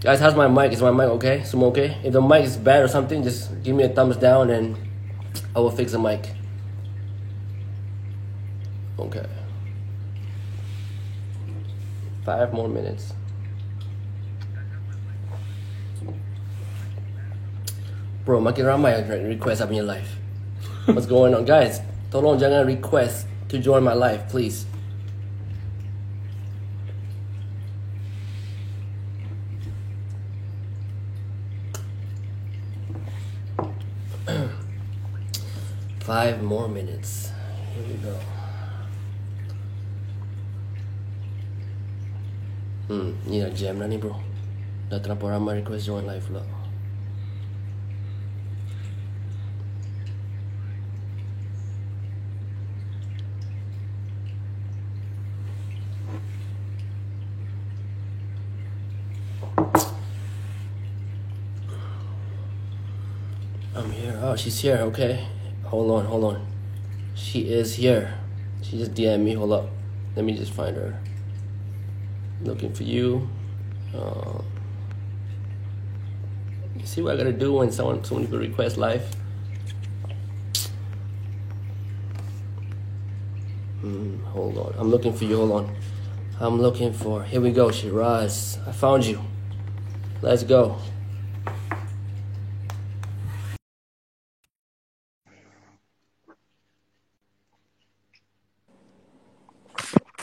Guys, how's my mic? Is my mic okay? Some okay? If the mic is bad or something, just give me a thumbs down and I will fix the mic. Okay. 5 more minutes. Bro, makin ramai request up in your life. What's going on? Guys, tolong jangan request to join my life, please. Five more minutes. Here we go. Ni dah jam dah ni bro. Dah terlalu ramai request join live pula. I'm here. Oh, she's here. Okay. Hold on. She is here. She just DM'd me. Hold up. Let me just find her. Looking for you. You see what I gotta do when someone people request live? Hold on. I'm looking for you. Hold on. I'm looking for. Here we go, Shiraz. I found you. Let's go.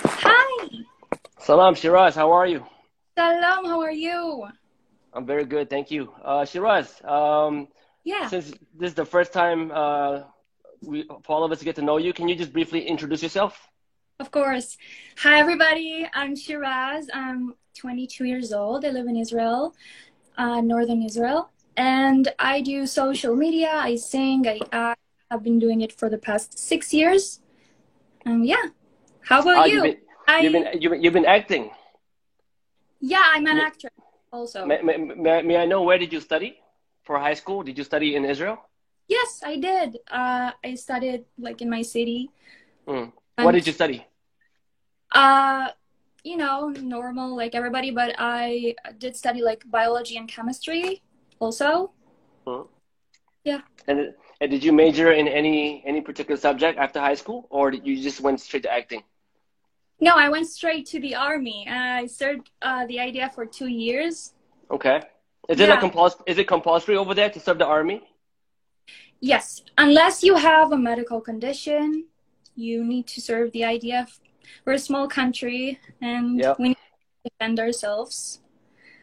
Hi. Salam, Shiraz. How are you? Salam. How are you? I'm very good, thank you. Shiraz, Yeah. since this is the first time for all of us to get to know you, can you just briefly introduce yourself? Of course. Hi, everybody. I'm Shiraz. I'm 22 years old. I live in Israel, northern Israel. And I do social media. I sing. I act. I've been doing it for the past 6 years. Yeah. How about you? You've been acting. Yeah, I'm an actress also. May I know, where did you study for high school? Did you study in Israel? Yes, I did. I studied like in my city. What did you study? Normal like everybody, but I did study like biology and chemistry also. Yeah. And did you major in any particular subject after high school, or did you just went straight to acting? No, I went straight to the army. I served the idea for 2 years. Okay. Is it compulsory over there to serve the army? Yes, unless you have a medical condition, you need to serve the IDF. We're a small country, and we need to defend ourselves.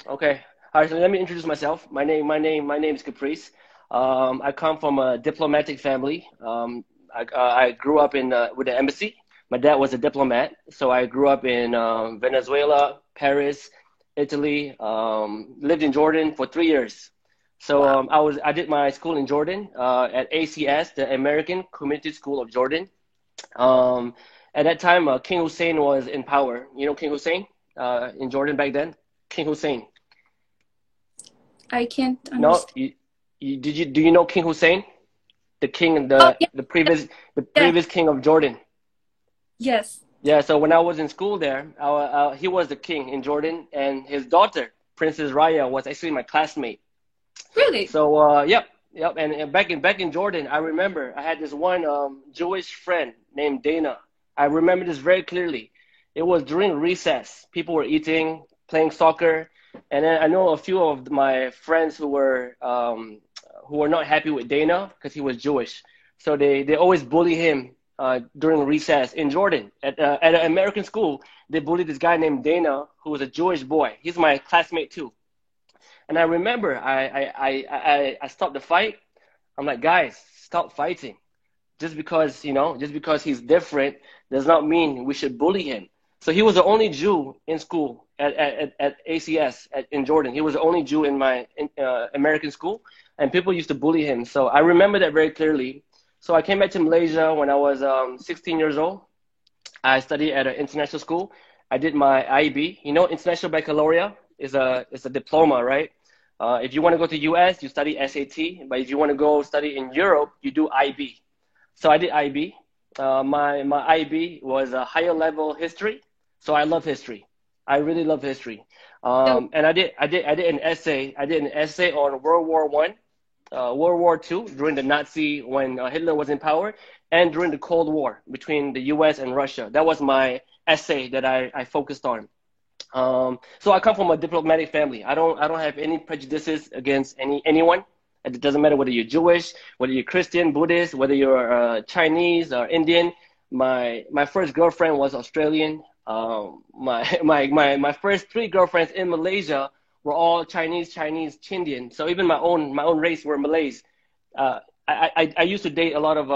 Okay. All right. So let me introduce myself. My name is Caprice. I come from a diplomatic family. I grew up with the embassy. My dad was a diplomat, so I grew up in Venezuela, Paris, Italy. Lived in Jordan for 3 years. So I did my school in Jordan at ACS, the American Community School of Jordan. At that time, King Hussein was in power. You know King Hussein in Jordan back then? King Hussein. I can't understand. No, do you know King Hussein, the king, the previous king of Jordan? Yes. Yeah. So when I was in school there, he was the king in Jordan, and his daughter, Princess Raya, was actually my classmate. Really? So yep. And back in Jordan, I remember I had this one Jewish friend named Dana. I remember this very clearly. It was during recess. People were eating, playing soccer, and then I know a few of my friends who were not happy with Dana because he was Jewish. So they always bully him during recess in Jordan at an American school. They bullied this guy named Dana, who was a Jewish boy. He's my classmate too. And I remember I stopped the fight. I'm like, guys, stop fighting. Just because he's different does not mean we should bully him. So he was the only Jew in school at ACS in Jordan. He was the only Jew in my American school, and people used to bully him. So I remember that very clearly. So I came back to Malaysia when I was 16 years old. I studied at an international school. I did my IB. You know, International Baccalaureate is a diploma, right? If you want to go to US, you study SAT. But if you want to go study in Europe, you do IB. So I did IB. My IB was a higher level history. So I love history. I really love history. So And I did an essay. I did an essay on World War One, World War Two during the Nazi when Hitler was in power, and during the Cold War between the U.S. and Russia. That was my essay that I focused on. So I come from a diplomatic family. I don't have any prejudices against anyone. It doesn't matter whether you're Jewish, whether you're Christian, Buddhist, whether you're Chinese or Indian. My first girlfriend was Australian. My first three girlfriends in Malaysia were all Chinese, Chindian. So even my own race were Malays. I used to date a lot of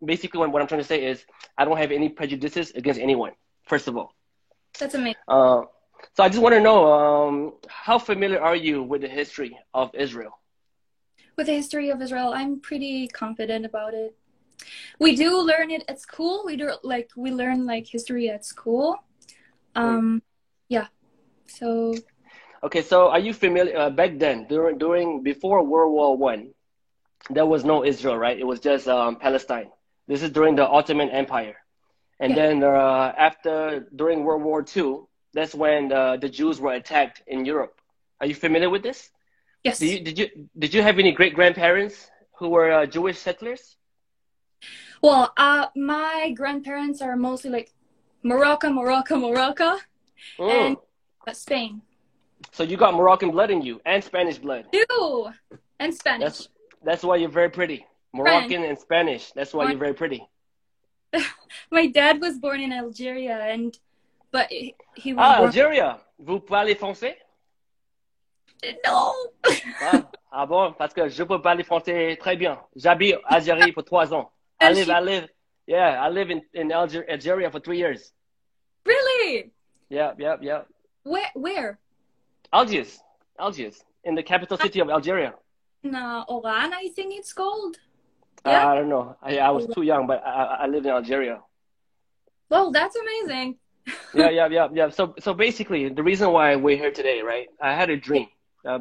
basically what I'm trying to say is I don't have any prejudices against anyone. First of all. that's amazing. So I just want to know, how familiar are you with the history of Israel? With the history of Israel, I'm pretty confident about it. We do learn it at school. We learn like history at school. Mm. Yeah. So Okay, so are you familiar back then during before World War One? There was no Israel, right? It was just Palestine. This is during the Ottoman Empire, and yeah. then after during World War Two, that's when the Jews were attacked in Europe. Are you familiar with this? Did Yes. you did you did you have any great grandparents who were Jewish settlers? Well, my grandparents are mostly like Morocco, and Mm. Spain. So you got Moroccan blood in you and Spanish blood. Ew! And That's Spanish. that's why you're very pretty. French. Moroccan and Spanish. That's why you're very pretty. My dad was born in Algeria, but he was Ah, born. Algeria. Vous parlez français? No. Ah, ah bon, parce que je peux parler français très bien. J'habite en Algérie pour 3 ans. And she Yeah, I live in Algeria for 3 years. really? Yeah, yeah, yeah. Where? Algiers, Algiers, in the capital city of Algeria. No, Oran, I think it's called. Yeah. I don't know. I was too young, but I lived in Algeria. Well, that's amazing. Yeah, yeah, yeah, yeah. So basically, the reason why we're here today, right? I had a dream.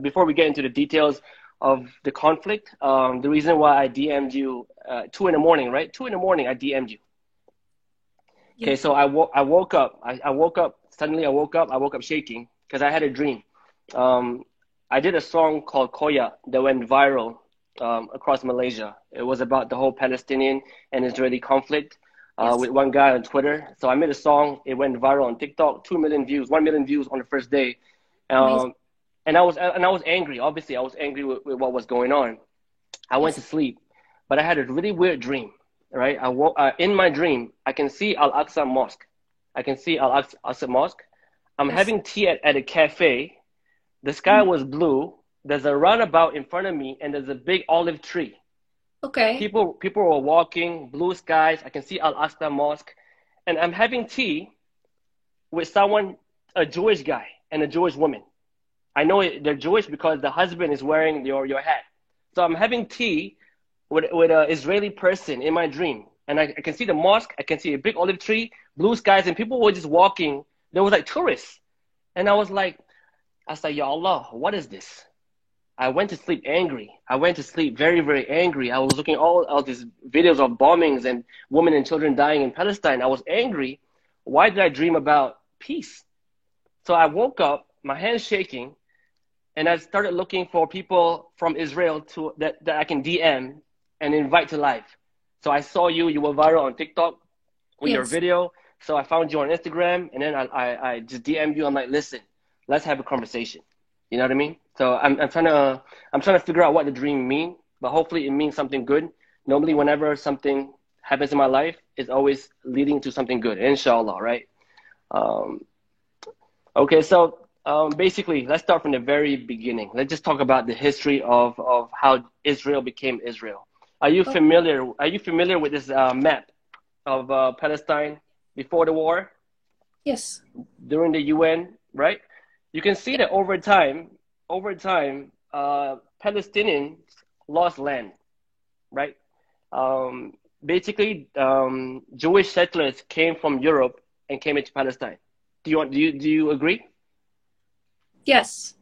Before we get into the details of the conflict, the reason why I DM'd you 2 in the morning, right? 2 in the morning, I DM'd you. Okay, Yeah. so I woke up. I woke up suddenly. I woke up. I woke up shaking because I had a dream. Um, I did a song called Koyak that went viral across Malaysia. It was about the whole Palestinian and Israeli conflict Yes. with one guy on Twitter. So I made a song. It went viral on TikTok, 2 million views, 1 million views on the first day. Amazing. Um, and I was angry. Obviously, I was angry with what was going on. I went Yes. to sleep, but I had a really weird dream. Right, in my dream, I can see Al Aqsa Mosque. I can see Al Aqsa Mosque. I'm Yes. having tea at a cafe. The sky Mhm. was blue. There's a roundabout in front of me, and there's a big olive tree. Okay. People were walking, blue skies. I can see Al Aqsa Mosque, and I'm having tea with someone, a Jewish guy and a Jewish woman. I know they're Jewish because the husband is wearing your hat. So I'm having tea with an Israeli person in my dream, and I can see the mosque. I can see a big olive tree, blue skies, and people were just walking. There was like tourists, and I said, Ya Allah, what is this? I went to sleep angry. I went to sleep very, very angry. I was looking all these videos of bombings and women and children dying in Palestine. I was angry. Why did I dream about peace? So I woke up, my hands shaking, and I started looking for people from Israel that I can DM and invite to live. So I saw you. You were viral on TikTok with your Yes. video. So I found you on Instagram, and then I just DM'd you. I'm like, listen, let's have a conversation. You know what I mean? So I'm trying to figure out what the dream mean, but hopefully it means something good. Normally, whenever something happens in my life, it's always leading to something good. Inshallah, right? Um, okay, so basically, let's start from the very beginning. Let's just talk about the history of how Israel became Israel. Oh, Are you familiar with this map of Palestine before the war, yes. during the UN, right? You can see Yeah. that over time, Palestinians lost land, right? Um, basically, Jewish settlers came from Europe and came into Palestine. Do you agree? Yes.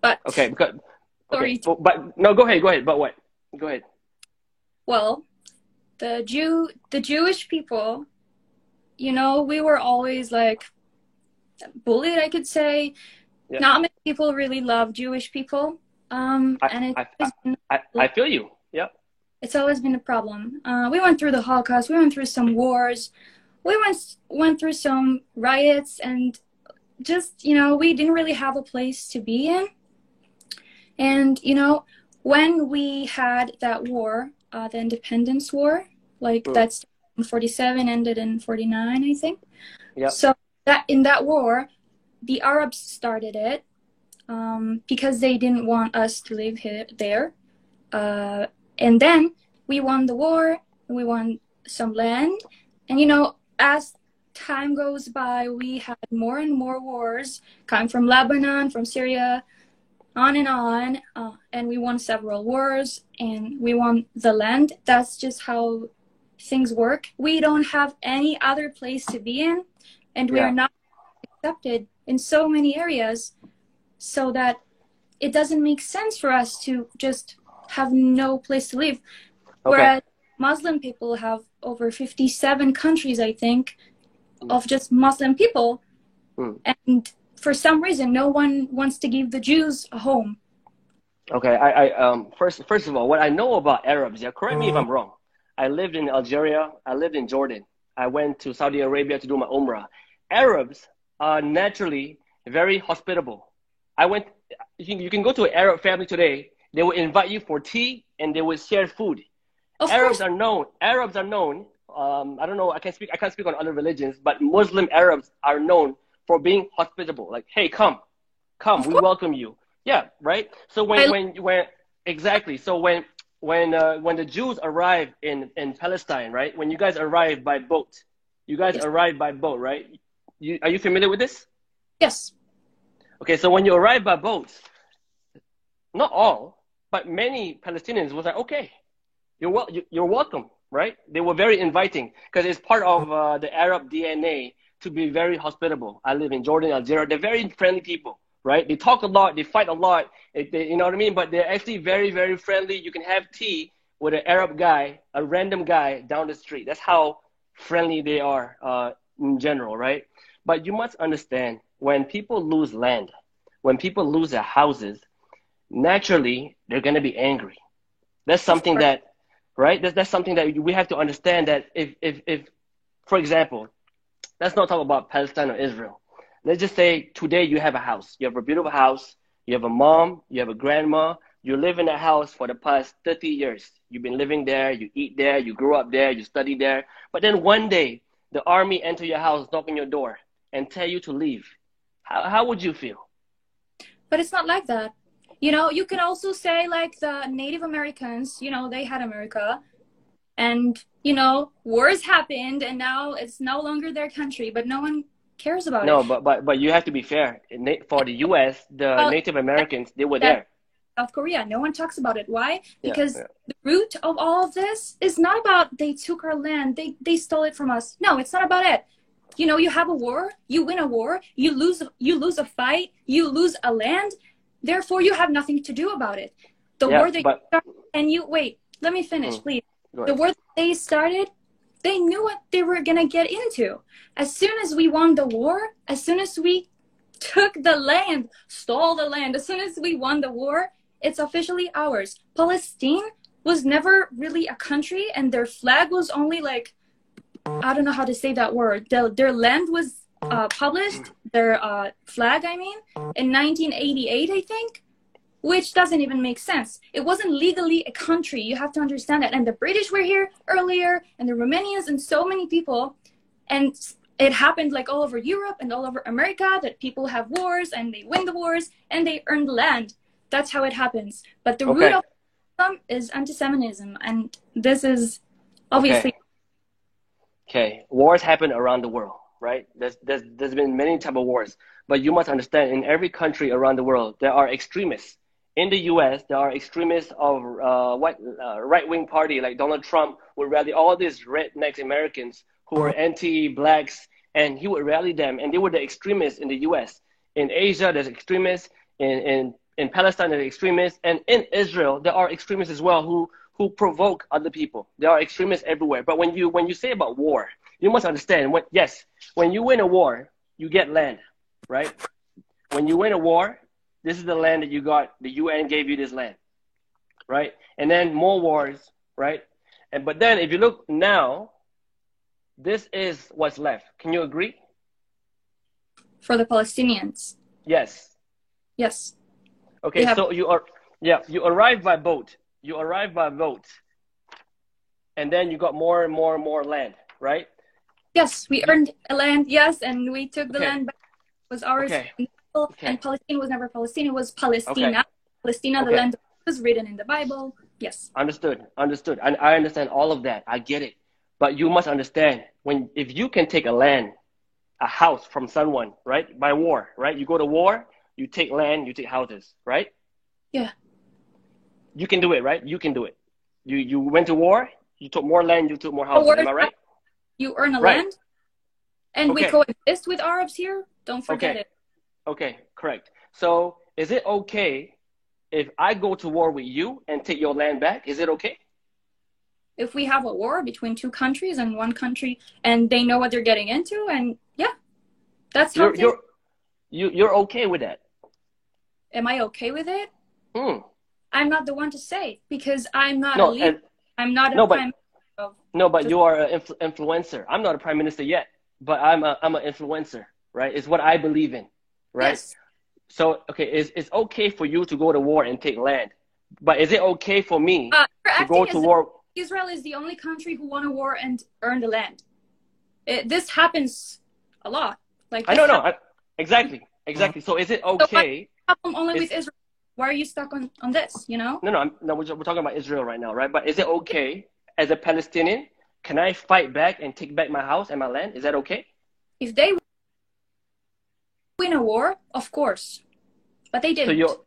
Okay, But because okay, sorry. but no, go ahead. But what? Go ahead. Well, the Jewish people, we were always like bullied, I could say. Yeah. Not many people really love Jewish people. I, And I, I feel you. Yeah. it's always been a problem. We went through the Holocaust. We went through some wars. We went through some riots, and just, we didn't really have a place to be in. And, when we had that war, the Independence War, like that's in 47, ended in 49, I think. Yeah. So that in that war, the Arabs started it because they didn't want us to live there. And then we won the war, and we won some land. And, as time goes by, we had more and more wars coming from Lebanon, from Syria, on, and we won several wars, and we won the land. That's just how things work. We don't have any other place to be in, and we are not accepted in so many areas, so that it doesn't make sense for us to just have no place to live. Whereas Muslim people have over 57 countries, I think, of just Muslim people. And for some reason, no one wants to give the Jews a home. Okay, first of all, what I know about Arabs, correct me if I'm wrong. I lived in Algeria. I lived in Jordan. I went to Saudi Arabia to do my Umrah. Arabs are naturally very hospitable. You can go to an Arab family today. They will invite you for tea, and they will share food. Arabs are known. I don't know. I can't speak on other religions, but Muslim Arabs are known for being hospitable. Like, hey, come, we welcome you. Yeah, right. So when exactly. So when the Jews arrived in Palestine, right? When you guys arrived by boat, right? Are you familiar with this? Yes. Okay, so when you arrive by boat, not all, but many Palestinians was like, okay, you're welcome, right? They were very inviting because it's part of the Arab DNA to be very hospitable. I live in Jordan, Algeria. They're very friendly people, right? They talk a lot, they fight a lot, you know what I mean? But they're actually very, very friendly. You can have tea with an Arab guy, a random guy down the street. That's how friendly they are in general, right? But you must understand, when people lose land, when people lose their houses, naturally, they're going to be angry. That's something that, right? That's something that we have to understand, that if, for example, let's not talk about Palestine or Israel. Let's just say today you have a house. You have a beautiful house. You have a mom. You have a grandma. You live in that house for the past 30 years. You've been living there. You eat there. You grew up there. You study there. But then one day, the army enter your house, knock on your door, and tell you to leave. How would you feel? But it's not like that. You can also say, like, the Native Americans, they had America, and, wars happened, and now it's no longer their country, but no one cares about it. No, but you have to be fair. For the U.S., the Native Americans, they were there. South Korea, no one talks about it. Why? Because the root of all of this is not about they took our land, they stole it from us. No, it's not about it. You have a war, you win a war, you lose a fight, you lose a land, therefore you have nothing to do about it. The war that you started, and wait, let me finish, please. The war that they started, they knew what they were going to get into. As soon as we won the war, as soon as we took the land, stole the land, as soon as we won the war, it's officially ours. Palestine was never really a country, and their flag was only like, I don't know how to say that word. Their land was published, their flag, in 1988, I think, which doesn't even make sense. It wasn't legally a country. You have to understand that. And the British were here earlier, and the Romanians, and so many people. And it happened like all over Europe and all over America, that people have wars, and they win the wars, and they earn the land. That's how it happens. But the root of them is anti-Semitism, and this is obviously... Okay, wars happen around the world, right? There's been many type of wars, but you must understand, in every country around the world, there are extremists. In the U.S., there are extremists of right-wing party, like Donald Trump would rally all these redneck Americans who are anti-blacks, and he would rally them, and they were the extremists in the U.S. In Asia, there's extremists. In Palestine, there's extremists, and in Israel, there are extremists as well who provoke other people. There are extremists everywhere. But when you say about war, you must understand, when you win a war, you get land. right? When you win a war, this is the land that you got. The UN gave you this land, right? And then more wars, right? But then if you look now, this is what's left. Can you agree? For the Palestinians. Yes. Yes. Okay, so you arrive by boat. You arrive by boat. And then you got more and more and more land, right? Yes, we earned a land, yes, and we took the land back. It was ours. And Palestine was never Palestine, it was Palestina. Palestina, the land was written in the Bible. Yes. Understood. And I understand all of that. I get it. But you must understand, if you can take a house from someone, right? By war, right? You go to war, you take land, you take houses, right? Yeah. You can do it, right? You can do it. You went to war, you took more land, you took more houses. Am I right? You earn a land, and we coexist with Arabs here. Don't forget it. Okay, correct. So is it okay if I go to war with you and take your land back? Is it okay? If we have a war between two countries and one country, and they know what they're getting into, and that's how you're okay with that. Am I okay with it? I'm not the one to say, because I'm not a leader. I'm not a prime minister. No, but you are an influencer. I'm not a prime minister yet, but I'm an influencer, right? It's what I believe in, right? Yes. So, okay, it's okay for you to go to war and take land, but is it okay for me to go to war? Israel is the only country who won a war and earned the land. This happens a lot. Like I don't know. Exactly. So is it okay? So only with Israel. Why are you stuck on this, you know? No, we're talking about Israel right now, right? But is it okay as a Palestinian? Can I fight back and take back my house and my land? Is that okay? If they win a war, of course. But they didn't. So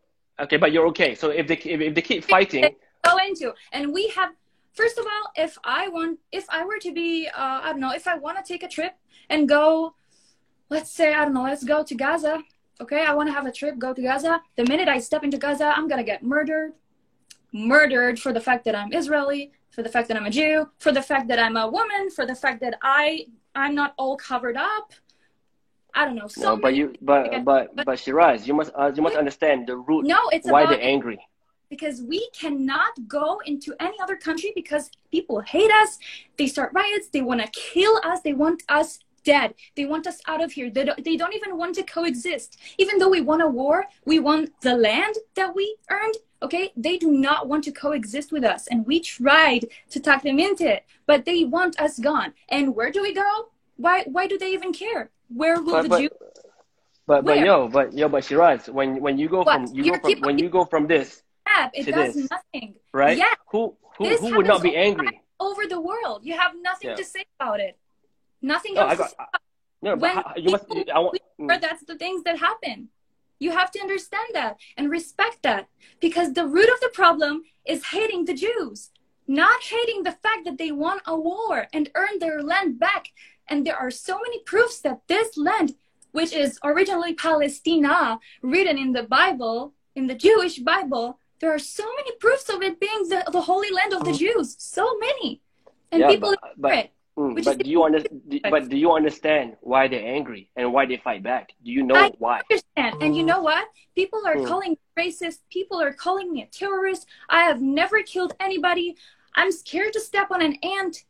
but you're okay. So if they keep fighting, go into, and we have. First of all, if I were to be, I don't know, if I want to take a trip and go, let's say, I don't know, let's go to Gaza. Okay, I want to have a trip, go to Gaza. The minute I step into Gaza, I'm going to get murdered. Murdered for the fact that I'm Israeli, for the fact that I'm a Jew, for the fact that I'm a woman, for the fact that I'm not all covered up. I don't know. But Shiraz, you must understand the root. No, it's why they're angry. Because we cannot go into any other country because people hate us. They start riots. They want to kill us. They want us dead. They want us out of here. They don't even want to coexist. Even though we won a war, we won the land that we earned. Okay, they do not want to coexist with us, and we tried to talk them into it, but they want us gone. And where do we go? Why do they even care? Where will the Jews? But Shiraz, when you go from this. It does nothing, right? Yeah. Who would not be angry over the world? You have nothing to say about it. Nothing else. That's the things that happen. You have to understand that and respect that, because the root of the problem is hating the Jews, not hating the fact that they won a war and earned their land back. And there are so many proofs that this land, which is originally Palestina, written in the Bible, in the Jewish Bible, there are so many proofs of it being the holy land of the Jews. So many. And people ignore it. But do you understand why they're angry and why they fight back? Do you know why? I understand. And you know what? People are calling me racist. People are calling me a terrorist. I have never killed anybody. I'm scared to step on an ant.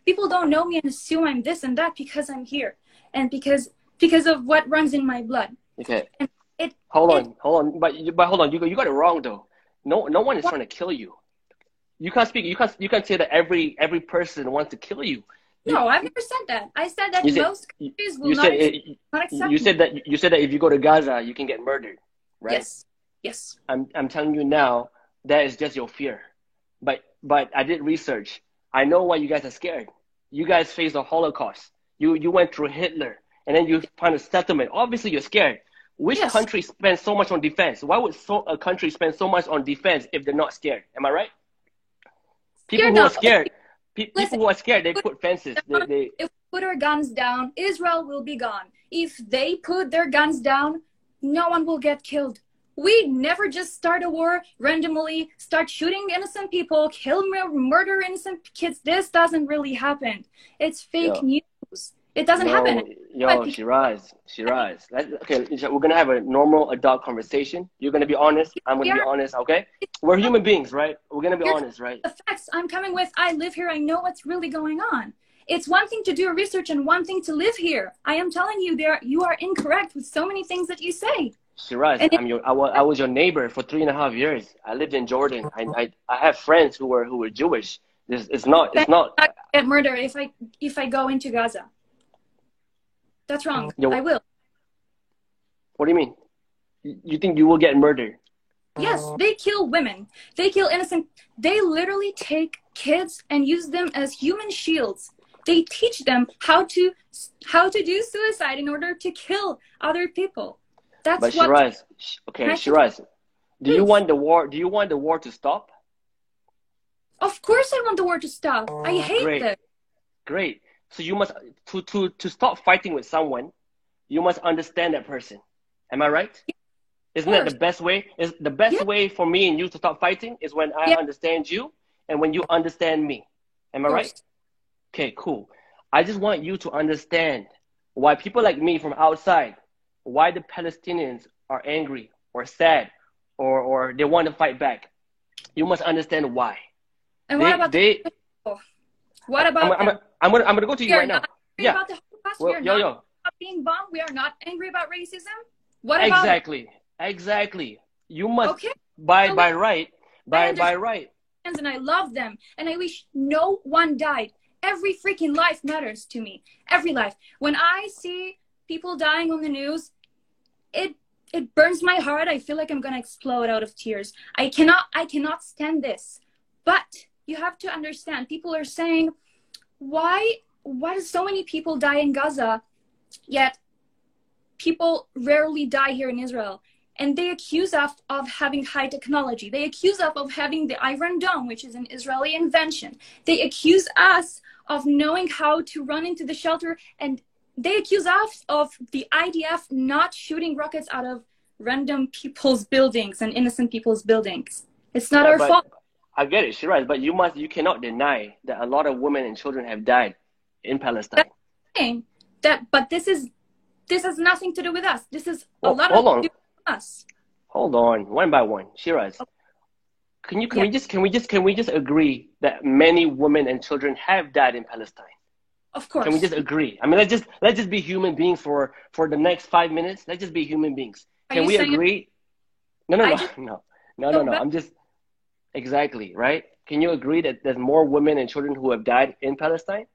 People don't know me and assume I'm this and that because I'm here. And because of what runs in my blood. Okay. Hold on. But hold on. You got it wrong though. No one is trying to kill you. You can't speak. You can't say that every person wants to kill you. No, I've never said that. I said that most countries will not accept. You said that if you go to Gaza, you can get murdered, right? Yes. I'm telling you now, that is just your fear. But I did research. I know why you guys are scared. You guys faced the Holocaust. You went through Hitler, and then you find a settlement. Obviously, you're scared. Which country spends so much on defense? Why would a country spend so much on defense if they're not scared? Am I right? People who are scared, they put fences. If we put our guns down, Israel will be gone. If they put their guns down, no one will get killed. We never just start a war randomly, start shooting innocent people, murder innocent kids. This doesn't really happen. It's fake news. It doesn't happen. Yo, Shiraz. Okay, we're gonna have a normal adult conversation. You're gonna be honest. I'm We gonna be are honest. Okay, we're human beings, right? We're gonna be here honest, right? the facts. I'm coming with. I live here. I know what's really going on. It's one thing to do research and one thing to live here. I am telling you, you are incorrect with so many things that you say. Shiraz, And I was your neighbor for 3.5 years. I lived in Jordan. I have friends who were Jewish. This it's not. I get murdered if I go into Gaza. That's wrong. I will. What do you mean? You think you will get murdered? Yes, they kill women. They kill innocent. They literally take kids and use them as human shields. They teach them how to do suicide in order to kill other people. That's But what. Shiraz, okay, Shiraz, do you want the war? Do you want the war to stop? Of course, I want the war to stop. I hate Great, this. great. So you must to stop fighting with someone, you must understand that person. Am I right? Of Isn't that the course. best way? Is the best Yeah. way for me and you to stop fighting is when I Yeah. understand you and when you understand me. Am I Of right? course. Okay, cool. I just want you to understand why people like me from outside, why the Palestinians are angry or sad or they want to fight back. You must understand why. And what They about the they people? What about them? I'm gonna go to We you are right now. not angry Yeah. about the Holocaust. We Well, are yo not yo. about being bombed. We are not angry about racism. What about it? Exactly. Exactly. You must Okay. by So by right I by understand right. and I love them and I wish no one died. Every freaking life matters to me. Every life. When I see people dying on the news, it it burns my heart. I feel like I'm gonna explode out of tears. I cannot stand this. But you have to understand, people are saying, why do so many people die in Gaza, yet people rarely die here in Israel? And they accuse us of having high technology. They accuse us of having the Iron Dome, which is an Israeli invention. They accuse us of knowing how to run into the shelter. And they accuse us of the IDF not shooting rockets out of random people's buildings and innocent people's buildings. It's not Yeah, our but fault. I get it, Shiraz, but you cannot deny that a lot of women and children have died in That's Palestine. saying that, but this has nothing to do with us. This is a Well, lot of hold on, do with us. hold on, one by one. Shiraz, Yeah, can we just agree that many women and children have died in Palestine? of Can we course. just agree? I mean, let's just be human beings for the next 5 minutes. Let's just be human beings. Are Can you we saying agree? No, no, I no, just no. I'm just exactly right. Can you agree that there's more women and children who have died in Palestine?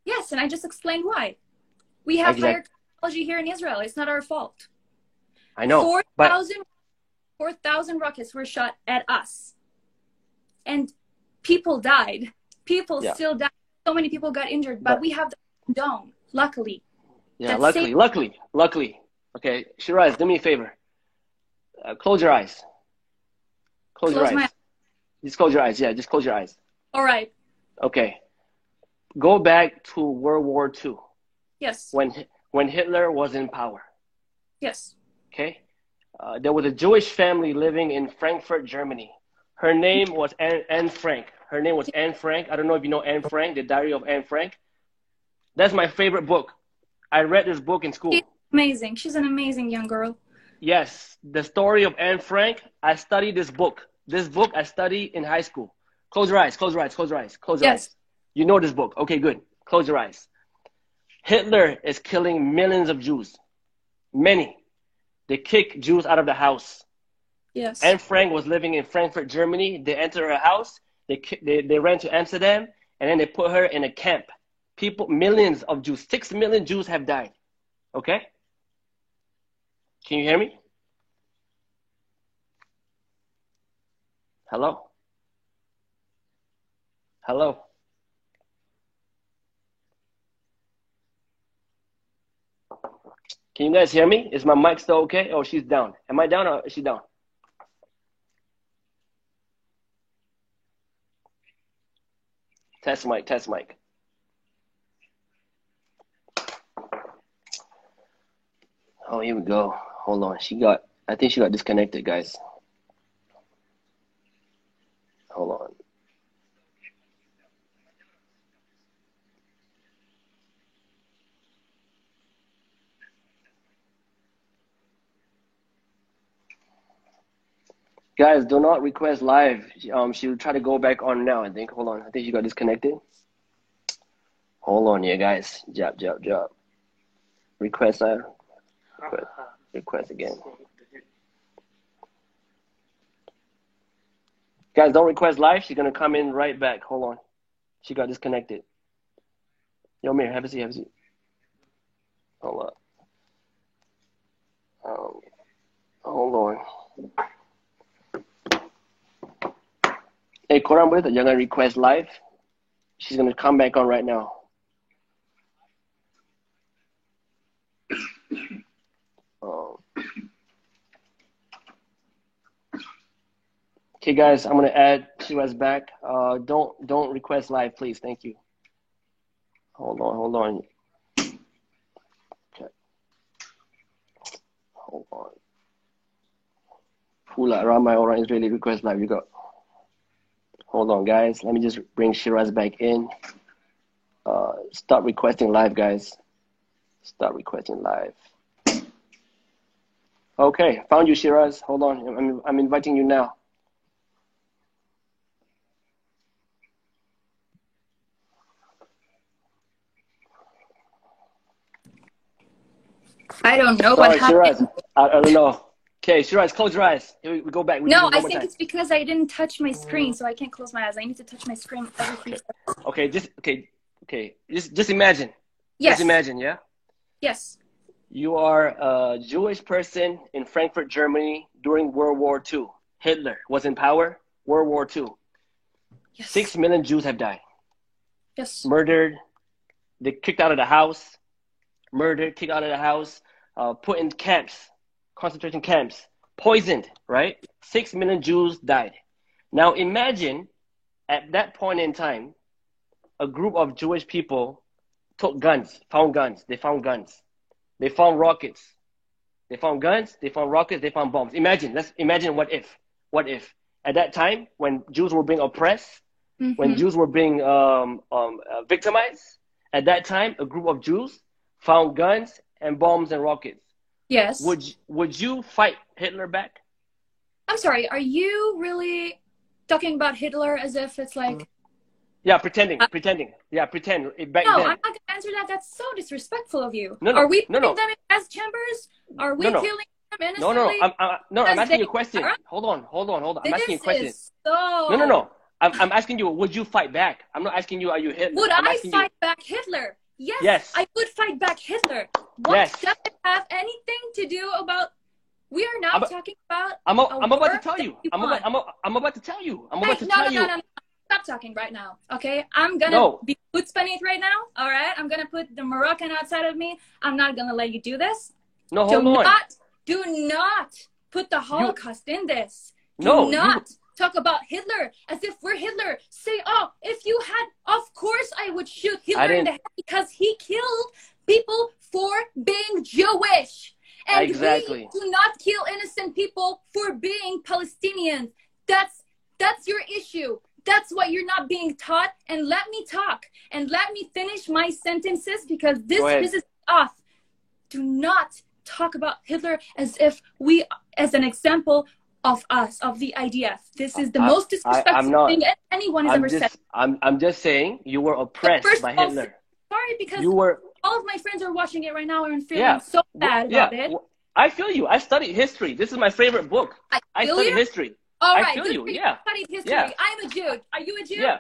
yes, and I just explained why. We have higher Exactly. technology here in Israel. It's not our fault. I know, Four but thousand 4,000 rockets were shot at us. And people died. People yeah, still died. So many people got injured, but but we have the dome, luckily. yeah, That saved. luckily. Okay, Shiraz, do me a favor. Close your eyes. Close your Close my eyes. eyes. Just close your eyes. Yeah, just close your eyes. All right. Okay. Go back to World War II Yes. when Hitler was in power. Yes. Okay. There was a Jewish family living in Frankfurt, Germany. Her name was Anne Frank. Her name was Anne Frank. I don't know if you know Anne Frank, The Diary of Anne Frank. That's my favorite book. I read this book in She's school. amazing. She's an amazing young girl. Yes, the story of Anne Frank. I studied this book. This book I studied in high school. Close your eyes, close your eyes, close your eyes, close your Yes. eyes. You know this book. Okay, good. Close your eyes. Hitler is killing millions of Jews. Many. They kick Jews out of the house. Yes. Anne Frank was living in Frankfurt, Germany. They entered her house. They ran to Amsterdam, and then they put her in a camp. People, millions of Jews, 6 million Jews have died. Okay? Can you hear me? Hello? Hello? Can you guys hear me? Is my mic still okay? Oh, she's down. Am I down or is she down? Test mic, test mic. Oh, here we go. Hold on. I think she got disconnected, guys. Hold on. Guys, do not request live. She'll try to go back on now, I think. Hold on. I think she got disconnected. Hold on here, guys. Job. Request live. Request again. Guys, don't request live. She's going to come in right back. Hold on. She got disconnected. Yo, Mir, have a seat. Hold up. Hold on. Hey, korang boleh tak jangan request live? She's going to come back on right now. Okay, guys, I'm going to add Shiraz back. Don't request live, please. Thank you. Hold on. Okay. Hold on. Pula ramai orang Israeli request live juga. Hold on, guys. Let me just bring Shiraz back in. Start requesting live, guys. Start requesting live. Okay, found you, Shiraz. Hold on. I'm inviting you now. I don't know Sorry, what happened. Shiraz. I don't know. Okay, Shiraz, close your eyes. Here we go back. No, I think it's because I didn't touch my screen, so I can't close my eyes. I need to touch my screen every few seconds. Okay. Just imagine. Yes. Just imagine, yeah? Yes. You are a Jewish person in Frankfurt, Germany during World War II. Hitler was in power. World War II. Yes. 6 million Jews have died. Yes. Murdered. They kicked out of the house. Murdered, kicked out of the house. Put in camps. Concentration camps, poisoned, right? 6 million Jews died. Now imagine at that point in time, a group of Jewish people took guns, found guns. They found guns. They found rockets. They found guns, they found rockets, they found bombs. Let's imagine what if. At that time, when Jews were being oppressed, when Jews were being victimized, at that time, a group of Jews found guns and bombs and rockets. Yes. Would you fight Hitler back? I'm sorry, are you really talking about Hitler as if it's like... Yeah, pretending. Yeah, pretend. Back no, then. I'm not going to answer that. That's so disrespectful of you. No, are we putting them in gas chambers? Are we killing them innocently? I'm asking you a question. Hold on. I'm asking you a question. No. I'm asking you, would you fight back? I'm not asking you, are you Hitler? Would I fight back Hitler? Yes, I would fight back Hitler. What does it have anything to do about... We are now talking about... I'm about to tell you. I'm about to tell you. No. Stop talking right now, okay? I'm going to be chutzpanit right now, all right? I'm going to put the Moroccan outside of me. I'm not going to let you do this. No, hold on. Do not put the Holocaust in this. Do not talk about Hitler as if we're Hitler. Say, oh, if you had, of course I would shoot Hitler in the head because he killed people for being Jewish. And we do not kill innocent people for being Palestinians. That's your issue. That's what you're not being taught. And let me talk. And let me finish my sentences because this pisses me off. Do not talk about Hitler as if as an example of us, of the IDF. This is the most disrespectful thing anyone has ever said. I'm just saying you were oppressed by Hitler. Sorry, because all of my friends are watching it right now and feeling so bad about it. I feel you. I studied history. This is my favorite book. I studied history. All right, I feel you. Yeah. Studied history. Yeah. I'm a Jew. Are you a Jew? Yeah.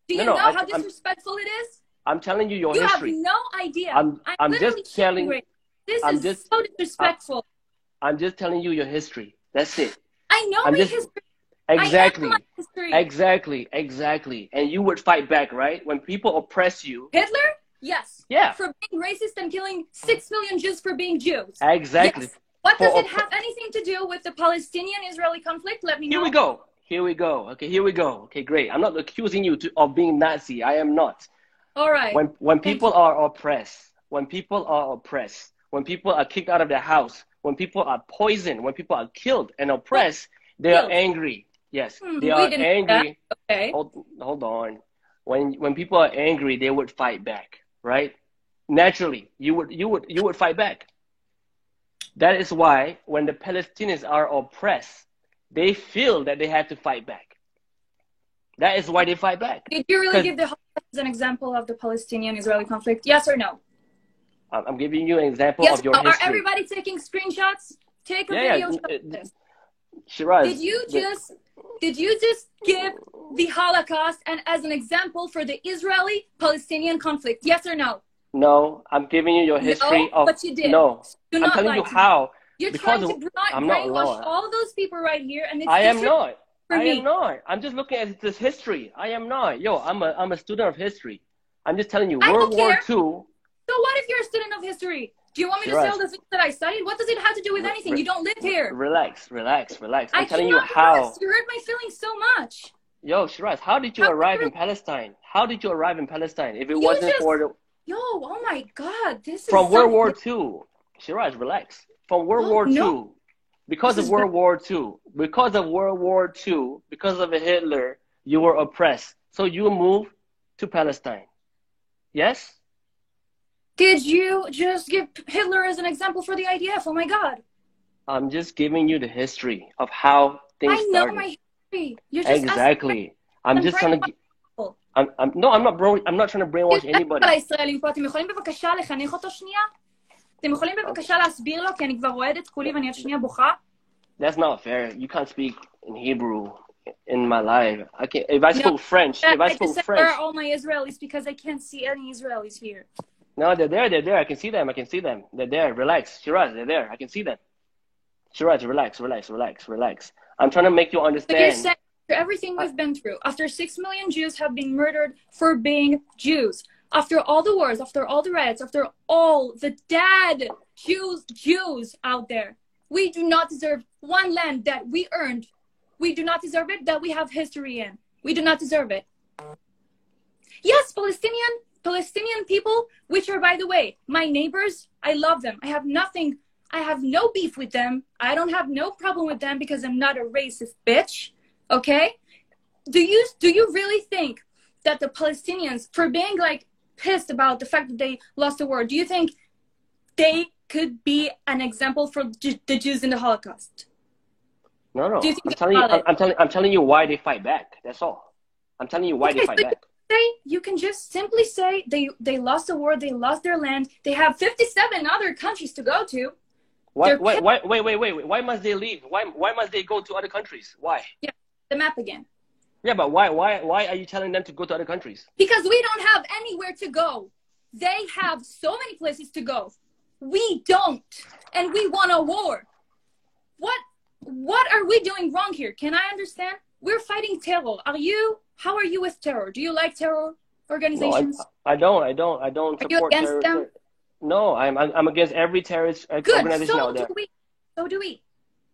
Do you know how disrespectful it is? I'm telling you your history. You have no idea. I'm just telling you. This is so disrespectful. I'm just telling you your history. That's it. I know my history. Exactly. I am my history. Exactly. And you would fight back, right? When people oppress you. Hitler? Yes. Yeah. For being racist and killing 6 million Jews for being Jews. Exactly. Yes. What does it have anything to do with the Palestinian-Israeli conflict? Let me know. Here we go. Okay, great. I'm not accusing you of being Nazi. I am not. All right. When people are oppressed, when people are kicked out of their house, when people are poisoned, when people are killed and oppressed, they are angry. Yes, they are angry. Okay. Hold on. When people are angry, they would fight back, right? Naturally, you would fight back. That is why when the Palestinians are oppressed, They feel that they had to fight back. That is why they fight back. Did you really give the Holocaust as an example of the Palestinian-Israeli conflict? Yes or no? I'm giving you an example Yes. of your history. Are everybody taking screenshots? Take a video. Shiraz, did you just give the Holocaust and as an example for the Israeli-Palestinian conflict? Yes or no? No, I'm giving you your history of. But you did. No, Do I'm not telling lie you to me. how. You're because trying to I'm not brainwash lying. all those people right here, and it's I am not. for I me. am not. I'm just looking at this history. I am not. Yo, I'm a student of history. I'm just telling you, World War II. So what if you're a student of history? Do you want me to say all the things that I studied? What does it have to do with anything? You don't live here. Relax. I'm telling you cannot how. Relax. You hurt my feelings so much. Yo, Shiraz, how did you arrive in Palestine? How did you arrive in Palestine if it wasn't for the... Yo, oh my God, this is from World War II. Shiraz, relax. From World War II. Because of World War II. Because of World War II. Because of Hitler, you were oppressed. So you moved to Palestine. Yes? Did you just give Hitler as an example for the IDF? Oh my God. I'm just giving you the history of how things started. I know my history. You're just exactly. I'm just trying to... No, I'm not trying to brainwash anybody. That's not fair. You can't speak in Hebrew in my life. I can if I spoke French. If I spoke French. Where are all my Israelis? Because I can't see any Israelis here. No, they're there. I can see them. They're there. Relax. Shiraz, they're there. I can see them. Shiraz, relax. I'm trying to make you understand. But you're saying after everything we've been through, after 6 million Jews have been murdered for being Jews, after all the wars, after all the riots, after all the dead Jews out there, we do not deserve one land that we earned. We do not deserve it, that we have history in. We do not deserve it. Yes, Palestinian people, which are, by the way, my neighbors, I love them. I have no beef with them. I don't have no problem with them because I'm not a racist bitch. Okay? Do you really think that the Palestinians, for being like pissed about the fact that they lost the war, do you think they could be an example for the Jews in the Holocaust? No. I'm telling you why they fight back. That's all. I'm telling you why they fight back. You can just simply say they lost the war, they lost their land, they have 57 other countries to go to. Wait, why must they leave? Why must they go to other countries? Why? Yeah, the map again. Yeah, but why are you telling them to go to other countries? Because we don't have anywhere to go. They have so many places to go. We don't. And we want a war. What are we doing wrong here? Can I understand? We're fighting terror. How are you with terror? Do you like terror organizations? No, I don't support you against them? No, I'm against every terrorist organization out there. So do we.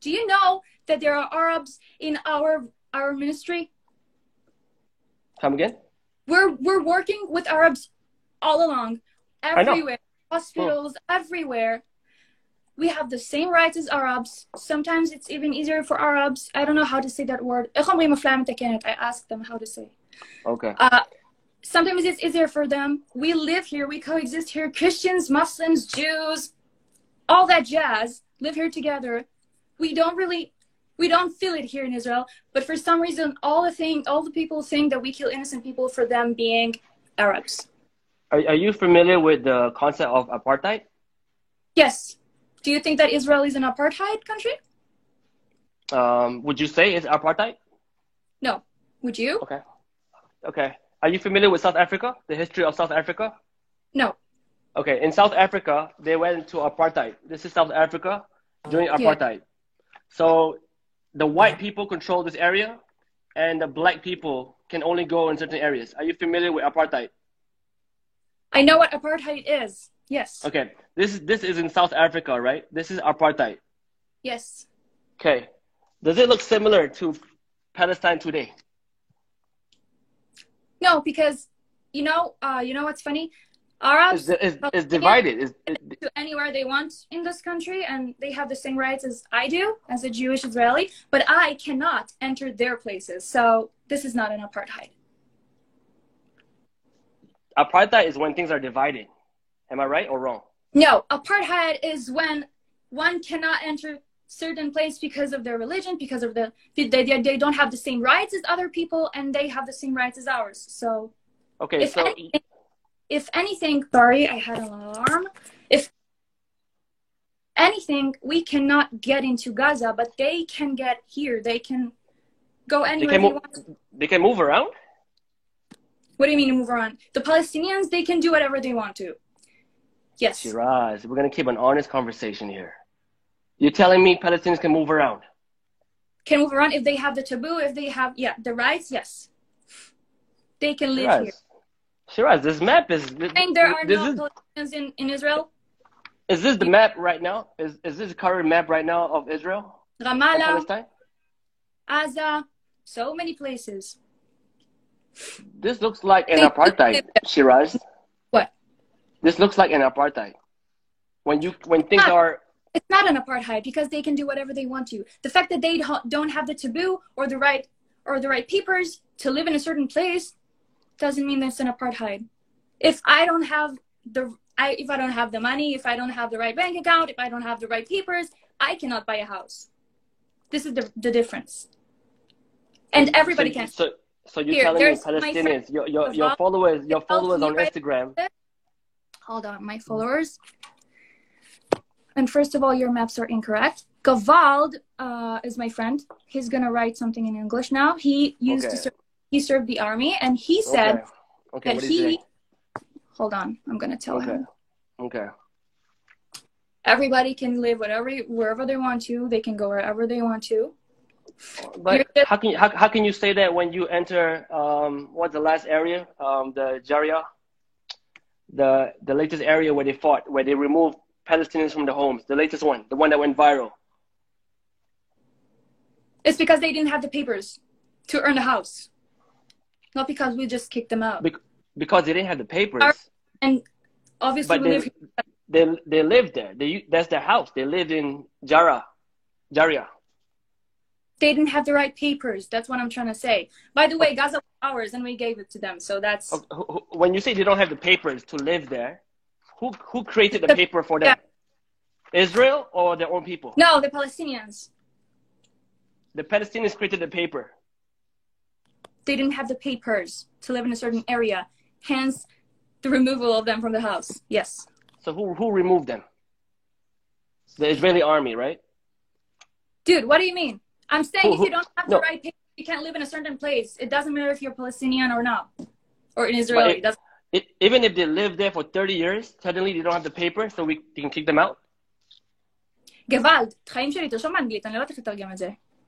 Do you know that there are Arabs in our ministry? Come again? We're working with Arabs all along, everywhere, hospitals, everywhere. We have the same rights as Arabs. Sometimes it's even easier for Arabs. I don't know how to say that word. I ask them how to say. Okay. Sometimes it's easier for them. We live here. We coexist here. Christians, Muslims, Jews, all that jazz live here together. We don't feel it here in Israel. But for some reason, all the people think that we kill innocent people for them being Arabs. Are you familiar with the concept of apartheid? Yes. Do you think that Israel is an apartheid country? Would you say it's apartheid? No. Would you? Okay. Are you familiar with South Africa? The history of South Africa? No. Okay. In South Africa, they went into apartheid. This is South Africa during apartheid. Yeah. So the white people control this area, and the black people can only go in certain areas. Are you familiar with apartheid? I know what apartheid is. Yes. Okay. This is in South Africa, right? This is apartheid. Yes. Okay. Does it look similar to Palestine today? No, because you know what's funny? Arabs is divided. To anywhere they want in this country, and they have the same rights as I do, as a Jewish Israeli. But I cannot enter their places, so this is not an apartheid. Apartheid is when things are divided. Am I right or wrong? No, apartheid is when one cannot enter certain place because of their religion, because of they don't have the same rights as other people, and they have the same rights as ours. So Okay, so if anything, sorry, I had an alarm. If anything, we cannot get into Gaza, but they can get here. They can go anywhere they want. They can move around? What do you mean move around? The Palestinians, they can do whatever they want to. Yes. Shiraz, we're going to keep an honest conversation here. You're telling me Palestinians can move around? Can move around if they have the taboo, if they have, the rights, yes. They can live here. Shiraz, this map is... And there are no Palestinians in Israel? Is this the map right now? Is this the current map right now of Israel? Ramallah, Palestine? Gaza, so many places. This looks like an apartheid, Shiraz. What? This looks like an apartheid. When things are... It's not an apartheid because they can do whatever they want to. The fact that they don't have the taboo or the right papers to live in a certain place doesn't mean that's an apartheid. If I don't have if I don't have the money, if I don't have the right bank account, if I don't have the right papers, I cannot buy a house. This is the difference. And everybody can. So you're telling me Palestinians, your followers on Instagram. Hold on, my followers. And first of all, your maps are incorrect. Gavald is my friend. He's gonna write something in English now. He he served the army, and he said that he. Hold on, I'm gonna tell him. Okay. Everybody can live wherever they want to. They can go wherever they want to. But how can you say that when you enter what's the last area? The Jaria, the latest area where they fought, where they removed Palestinians from the homes, the latest one, the one that went viral. It's because they didn't have the papers to earn a house, not because we just kicked them out. Because they didn't have the papers. And obviously, they lived there. That's their house. They lived in Jaria. They didn't have the right papers. That's what I'm trying to say. By the way, Gaza was ours, and we gave it to them. So that's... When you say they don't have the papers to live there, who created the paper for them? Yeah. Israel or their own people? No, the Palestinians. The Palestinians created the paper. They didn't have the papers to live in a certain area. Hence, the removal of them from the house. Yes. So who removed them? The Israeli army, right? Dude, what do you mean? I'm saying if you don't have the right papers, you can't live in a certain place. It doesn't matter if you're Palestinian or not. Or in Israel. Even if they live there for 30 years, suddenly they don't have the paper, so we can kick them out? Gewalt.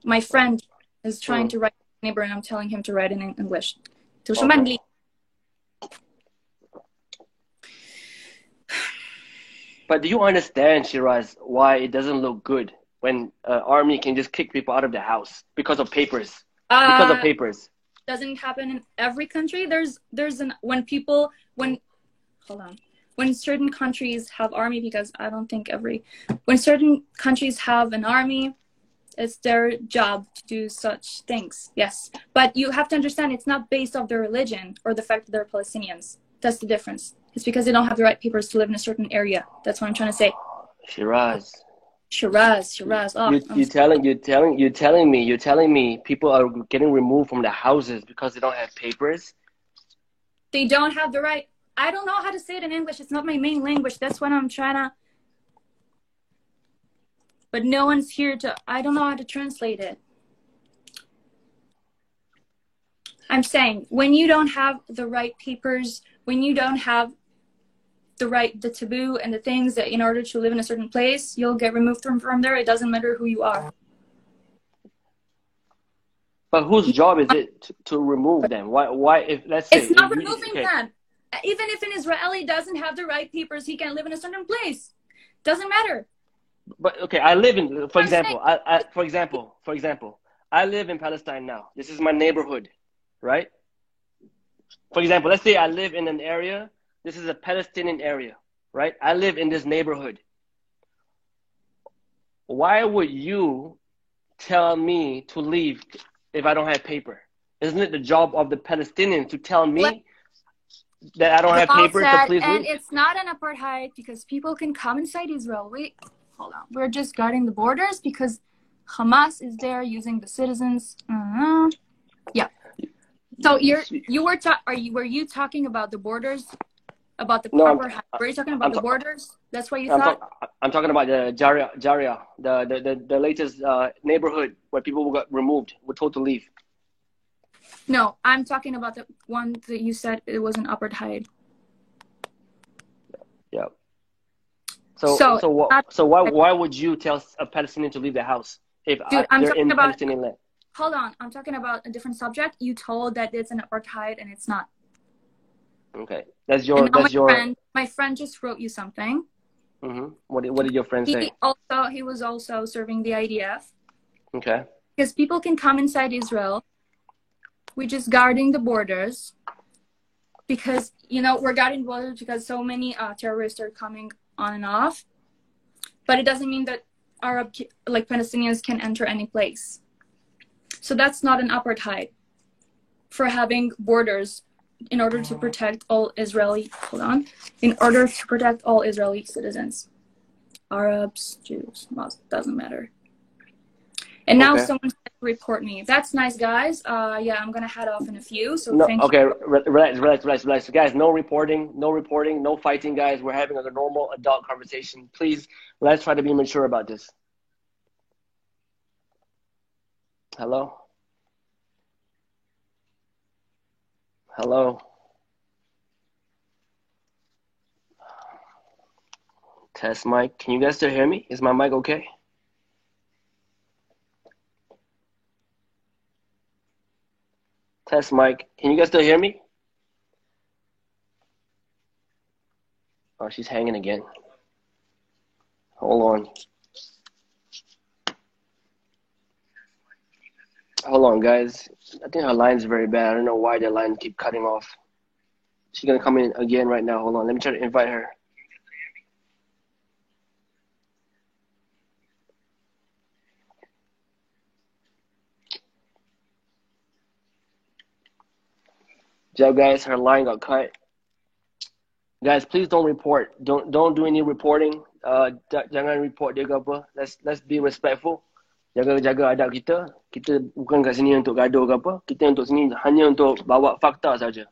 My friend is trying to write neighbor, and I'm telling him to write in English. Okay. But do you understand, Shiraz, why it doesn't look good when army can just kick people out of the house because of papers? Doesn't happen in every country. When certain countries have army, because I don't think when certain countries have an army, it's their job to do such things. Yes. But you have to understand it's not based off their religion or the fact that they're Palestinians. That's the difference. It's because they don't have the right papers to live in a certain area. That's what I'm trying to say. Shiraz. Oh, you're telling me people are getting removed from their houses because they don't have papers? They don't have the right. I don't know how to say it in English. It's not my main language. That's what I'm trying to. But no one's here to. I don't know how to translate it. I'm saying when you don't have the right papers, when you don't have the taboo and the things that in order to live in a certain place, you'll get removed from there. It doesn't matter who you are. But whose job is it to remove them? Why if let's say it's not removing them. Even if an Israeli doesn't have the right papers, he can live in a certain place. Doesn't matter. But okay, I live in, for example, I live in Palestine now. This is my neighborhood, right? For example, let's say I live in an area. This is a Palestinian area, right? I live in this neighborhood. Why would you tell me to leave if I don't have paper? Isn't it the job of the Palestinians to tell me that I don't have papers to please leave? And it's not an apartheid because people can come inside Israel. Wait, hold on. We're just guarding the borders because Hamas is there using the citizens. Yeah. So were you talking about the borders, about the No, proper? Were you talking about I'm, the borders? That's what you I'm, thought? I'm talking about the Jaria, the latest neighborhood where people got removed, were told to leave. No, I'm talking about the one that you said it was an apartheid. Yeah. So why would you tell a Palestinian to leave the house if dude, I'm they're talking in about. Palestinian land? Hold on, I'm talking about a different subject. You told that it's an apartheid and it's not. Okay, And now my friend just wrote you something. Mm-hmm. What did your friend say? He was also serving the IDF. Okay. Because people can come inside Israel. We're just guarding the borders. Because, we're guarding borders because so many terrorists are coming on and off. But it doesn't mean that Palestinians can enter any place. So that's not an apartheid for having borders in order to protect all Israeli citizens. Arabs, Jews, Muslims, doesn't matter. And now someone said to report me. That's nice, guys. Yeah, I'm gonna head off in a few. So thank you. Relax, guys. No reporting, no fighting, guys. We're having a normal adult conversation. Please, let's try to be mature about this. Hello. Test mic. Can you guys still hear me? Is my mic okay? Test mic. Can you guys still hear me? Oh, she's hanging again. Hold on. Hold on, guys. I think her line's very bad. I don't know why the line keep cutting off. She's gonna come in again right now. Hold on. Let me try to invite her. Job, guys. Her line got cut. Guys, please don't report. Don't do any reporting. Jangan report dia ke apa. Let's be respectful. Jaga adab kita. Kita bukan kat sini untuk gaduh ke apa. Kita untuk sini hanya untuk bawa fakta saja.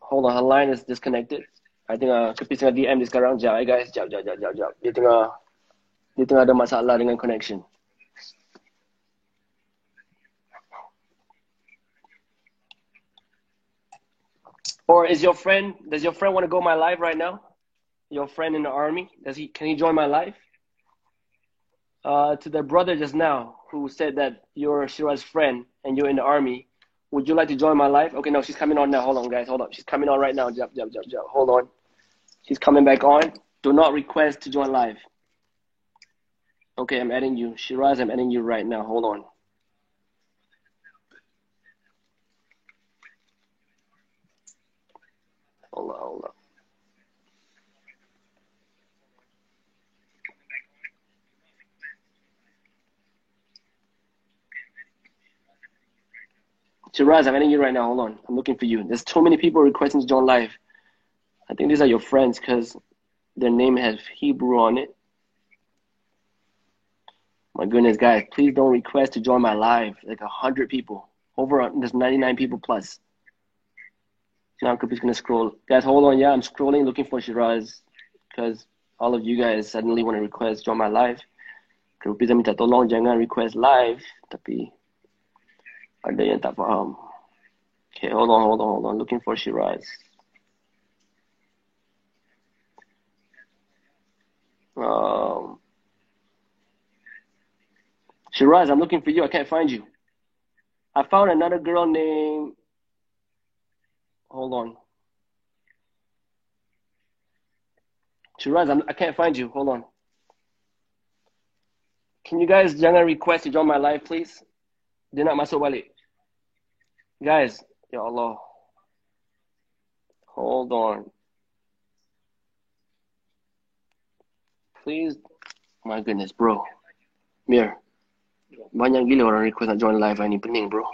Hold on, her line is disconnected. I think Caprice tengah DM dia sekarang. Sekejap, guys. Sekejap. Dia tengah ada masalah dengan connection. Or does your friend want to go my live right now? Your friend in the army? Can he join my live? To the brother just now who said that you're Shira's friend and you're in the army, would you like to join my live? Okay, no, she's coming on now. Hold on, guys. Hold on. She's coming on right now. Jump. Hold on. She's coming back on. Do not request to join live. Okay, I'm adding you. Shiraz, I'm adding you right now. Hold on. Hold on. Shiraz, I'm adding you right now. Hold on. I'm looking for you. There's too many people requesting to join live. I think these are your friends because their name has Hebrew on it. My goodness, guys, please don't request to join my live. Like 100 people. There's 99 people plus. Now Caprice gonna scroll. Guys, hold on. Yeah, I'm scrolling looking for Shiraz because all of you guys suddenly want to request join my live. Caprice minta tolong jangan request live, tapi ada yang tak faham. Okay, hold on. Looking for Shiraz. Shiraz, I'm looking for you. I can't find you. I found another girl named. Hold on. Shiraz, I can't find you. Hold on. Can you guys jangan request to join my live, please? Dia nak masuk balik. Guys, ya Allah. Hold on. Please. My goodness, bro. Mir. Banyak gila orang request nak join live ni. Pening, bro.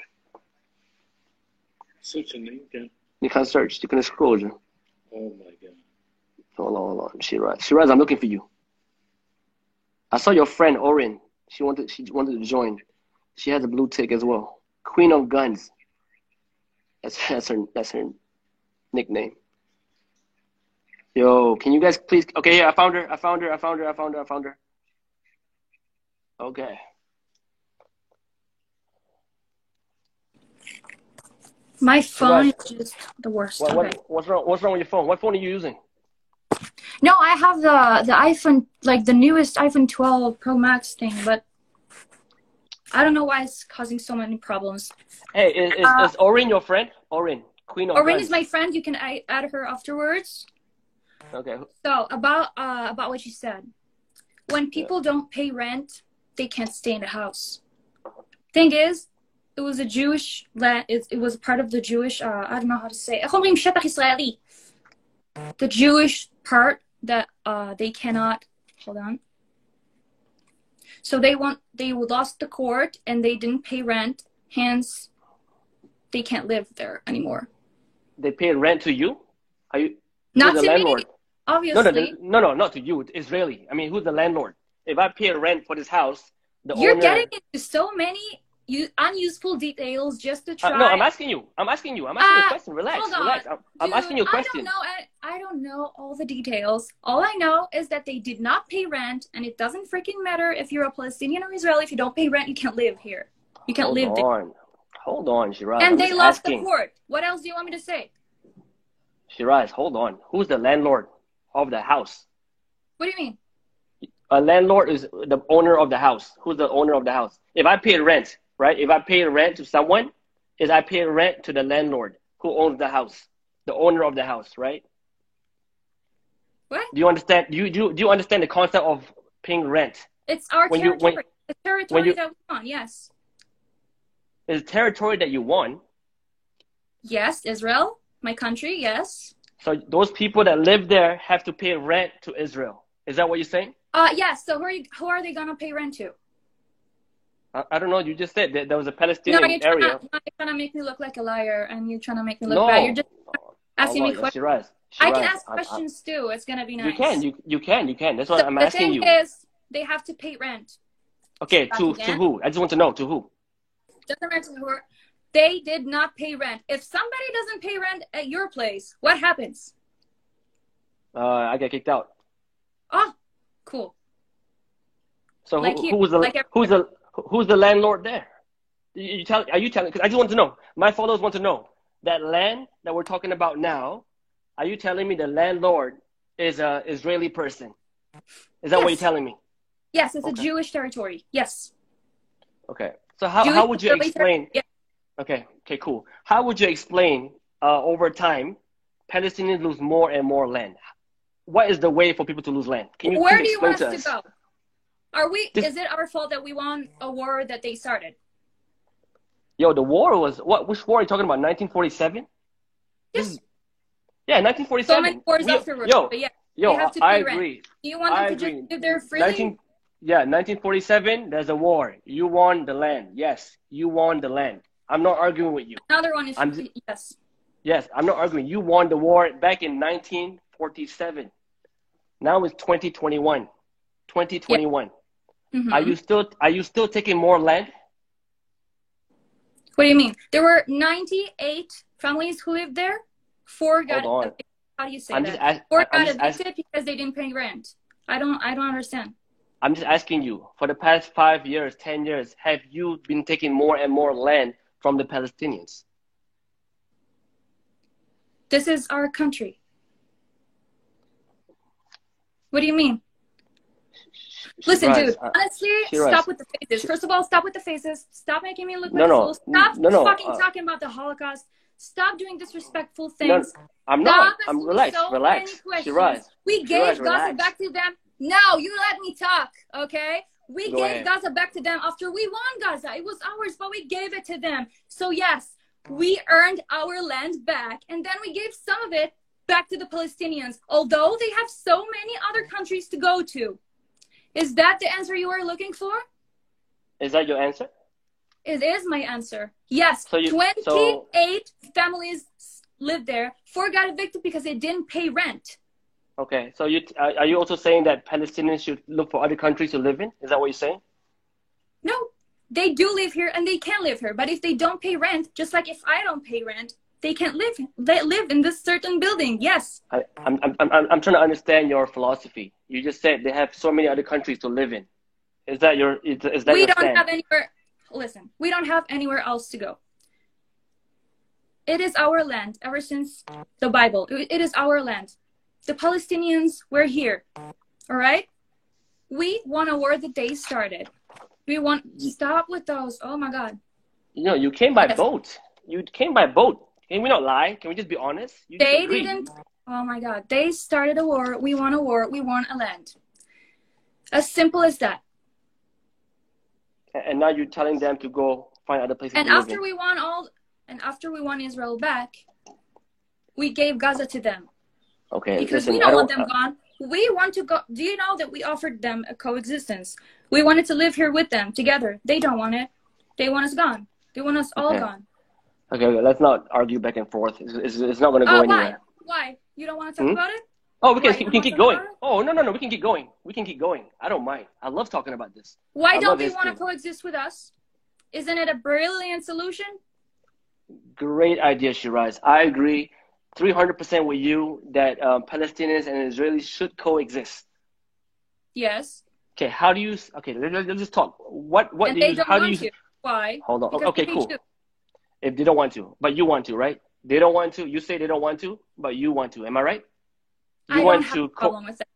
Search a name, kan? You can't search. You can scroll je. Oh my god. Hold on. Shiraz, I'm looking for you. I saw your friend Orin. She wanted to join. She has a blue tick as well. Queen of Guns. That's her nickname. Yo, can you guys please? Okay, yeah, I found her. Okay. My phone Shiraz, is just the worst. Okay. what's wrong? What's wrong with your phone? What phone are you using? No, I have the iPhone, like the newest iPhone 12 Pro Max thing, but I don't know why it's causing so many problems. Hey, is Orin your friend? Orin, Queen of Orin Guns. is my friend. You can add her afterwards. Okay. So about what you said, when people don't pay rent, they can't stay in the house. Thing is, it was a Jewish land. It was part of the Jewish. I don't know how to say. The Jewish part that they cannot. Hold on. So they lost the court and they didn't pay rent. Hence, they can't live there anymore. They pay rent to you? Are you? Not the to landlord? me, obviously. No, not to you. It's Israeli. I mean, who's the landlord? If I pay rent for this house, the You're owner. getting into so many unuseful details just to try. No, I'm asking you. I'm asking you a question. Relax. Hold on. Relax. I'm Dude, asking you a question. I don't know all the details. All I know is that they did not pay rent, and it doesn't freaking matter if you're a Palestinian or Israeli. If you don't pay rent, you can't live here. You can't live there. Hold on, Shiraz. And I'm they just lost asking. the court. What else do you want me to say? Shiraz, hold on. Who's the landlord of the house? What do you mean? A landlord is the owner of the house. Who's the owner of the house? If I pay rent, right? If I pay rent to someone, I pay rent to the landlord who owns the house, the owner of the house, right? What? Do you understand? Do you understand the concept of paying rent? It's our territory. The territory that we want, yes. It's territory that you won. Yes, Israel, my country, yes. So those people that live there have to pay rent to Israel. Is that what you're saying? Yes. So who are they gonna pay rent to? I don't know. You just said that there was a Palestinian area. You're trying to make me look like a liar, and you're trying to make me look bad. You're just asking me questions. Shiraz, I can ask questions too. It's gonna be nice. You can. That's what I'm asking you. The thing is, they have to pay rent. Okay, to who? I just want to know to who. Doesn't matter who. They did not pay rent. If somebody doesn't pay rent at your place, what happens? I get kicked out. Oh, cool. So who's the landlord there? Are you telling? Because I just want to know. My followers want to know that land that we're talking about now. Are you telling me the landlord is a Israeli person? Is that what you're telling me? Yes, it's a Jewish territory. Yes. Okay. So how would you explain? Yeah. Okay, cool. How would you explain over time Palestinians lose more and more land? What is the way for people to lose land? Can you Where do you want to us to go? Is it our fault that we won a war that they started? Yo, the war was what? Which war are you talking about? 1947? Yes. Yeah, 1947. So many wars afterwards. But yeah, they have to pay rent. Agree. Do you want them to just live there freely? 1947, there's a war. You won the land. Yes, you won the land. I'm not arguing with you. Another one is yes. Yes, I'm not arguing. You won the war back in 1947. Now it's 2021. 2021. Yeah. Mm-hmm. Are you still taking more land? What do you mean? There were 98 families who lived there. 4 got evicted. How do you say that? 4 got evicted because they didn't pay rent. I don't understand. I'm just asking you, for the past 5 years, 10 years, have you been taking more and more land from the Palestinians? This is our country. What do you mean? Listen, dude, honestly, stop with the faces. First of all, stop with the faces. Stop making me look like a fool. Stop fucking talking about the Holocaust. Stop doing disrespectful things. No, I'm not. I'm relaxed. Shiraz. We gave Gaza back to them. No, you let me talk, okay? We gave Gaza back to them after we won Gaza. It was ours, but we gave it to them. So yes, we earned our land back, and then we gave some of it back to the Palestinians, although they have so many other countries to go to. Is that the answer you are looking for? Is that your answer? It is my answer. Yes, 28 families lived there. 4 got evicted because they didn't pay rent. Okay, so are you also saying that Palestinians should look for other countries to live in? Is that what you're saying? No, they do live here and they can live here. But if they don't pay rent, just like if I don't pay rent, they can't live. They live in this certain building. Yes. I'm trying to understand your philosophy. You just said they have so many other countries to live in. Is that We your don't stand? have anywhere. Listen, we don't have anywhere else to go. It is our land ever since the Bible. It is our land. The Palestinians were here. All right? We want a war that they started. We want stop with those. Oh my God. You came by Yes. boat. You came by boat. Can we not lie? Can we just be honest? You just They agreed. didn't. Oh my God. They started a war. We want a war. We want a land. As simple as that. And now you're telling them to go find other places And to live after in. after we won Israel back, we gave Gaza to them. Okay, Because listen, we I don't want don't. them gone. We want to go. Do you know that we offered them a coexistence? We wanted to live here with them together. They don't want it. They want us gone. They want us all Okay. gone. Okay, let's not argue back and forth. It's not going to go Why? anywhere. Why? You don't want to talk about it? Oh, Why? we You don't can want to keep talk going. about it? Oh, no, we can keep going. We can keep going. I don't mind. I love talking about this. Why I don't love they want to history. coexist with us? Isn't it a brilliant solution? Great idea, Shiraz. I agree 300% with you that Palestinians and Israelis should coexist. Yes. Okay, how do you? Okay, let's just talk. What And do they you? don't How do want you? to. Why? Hold on. Because Okay, they hate cool. you. If they don't want to, but you want to, right? They don't want to. You say they don't want to, but you want to. Am I right? You I don't want have to. a problem with that.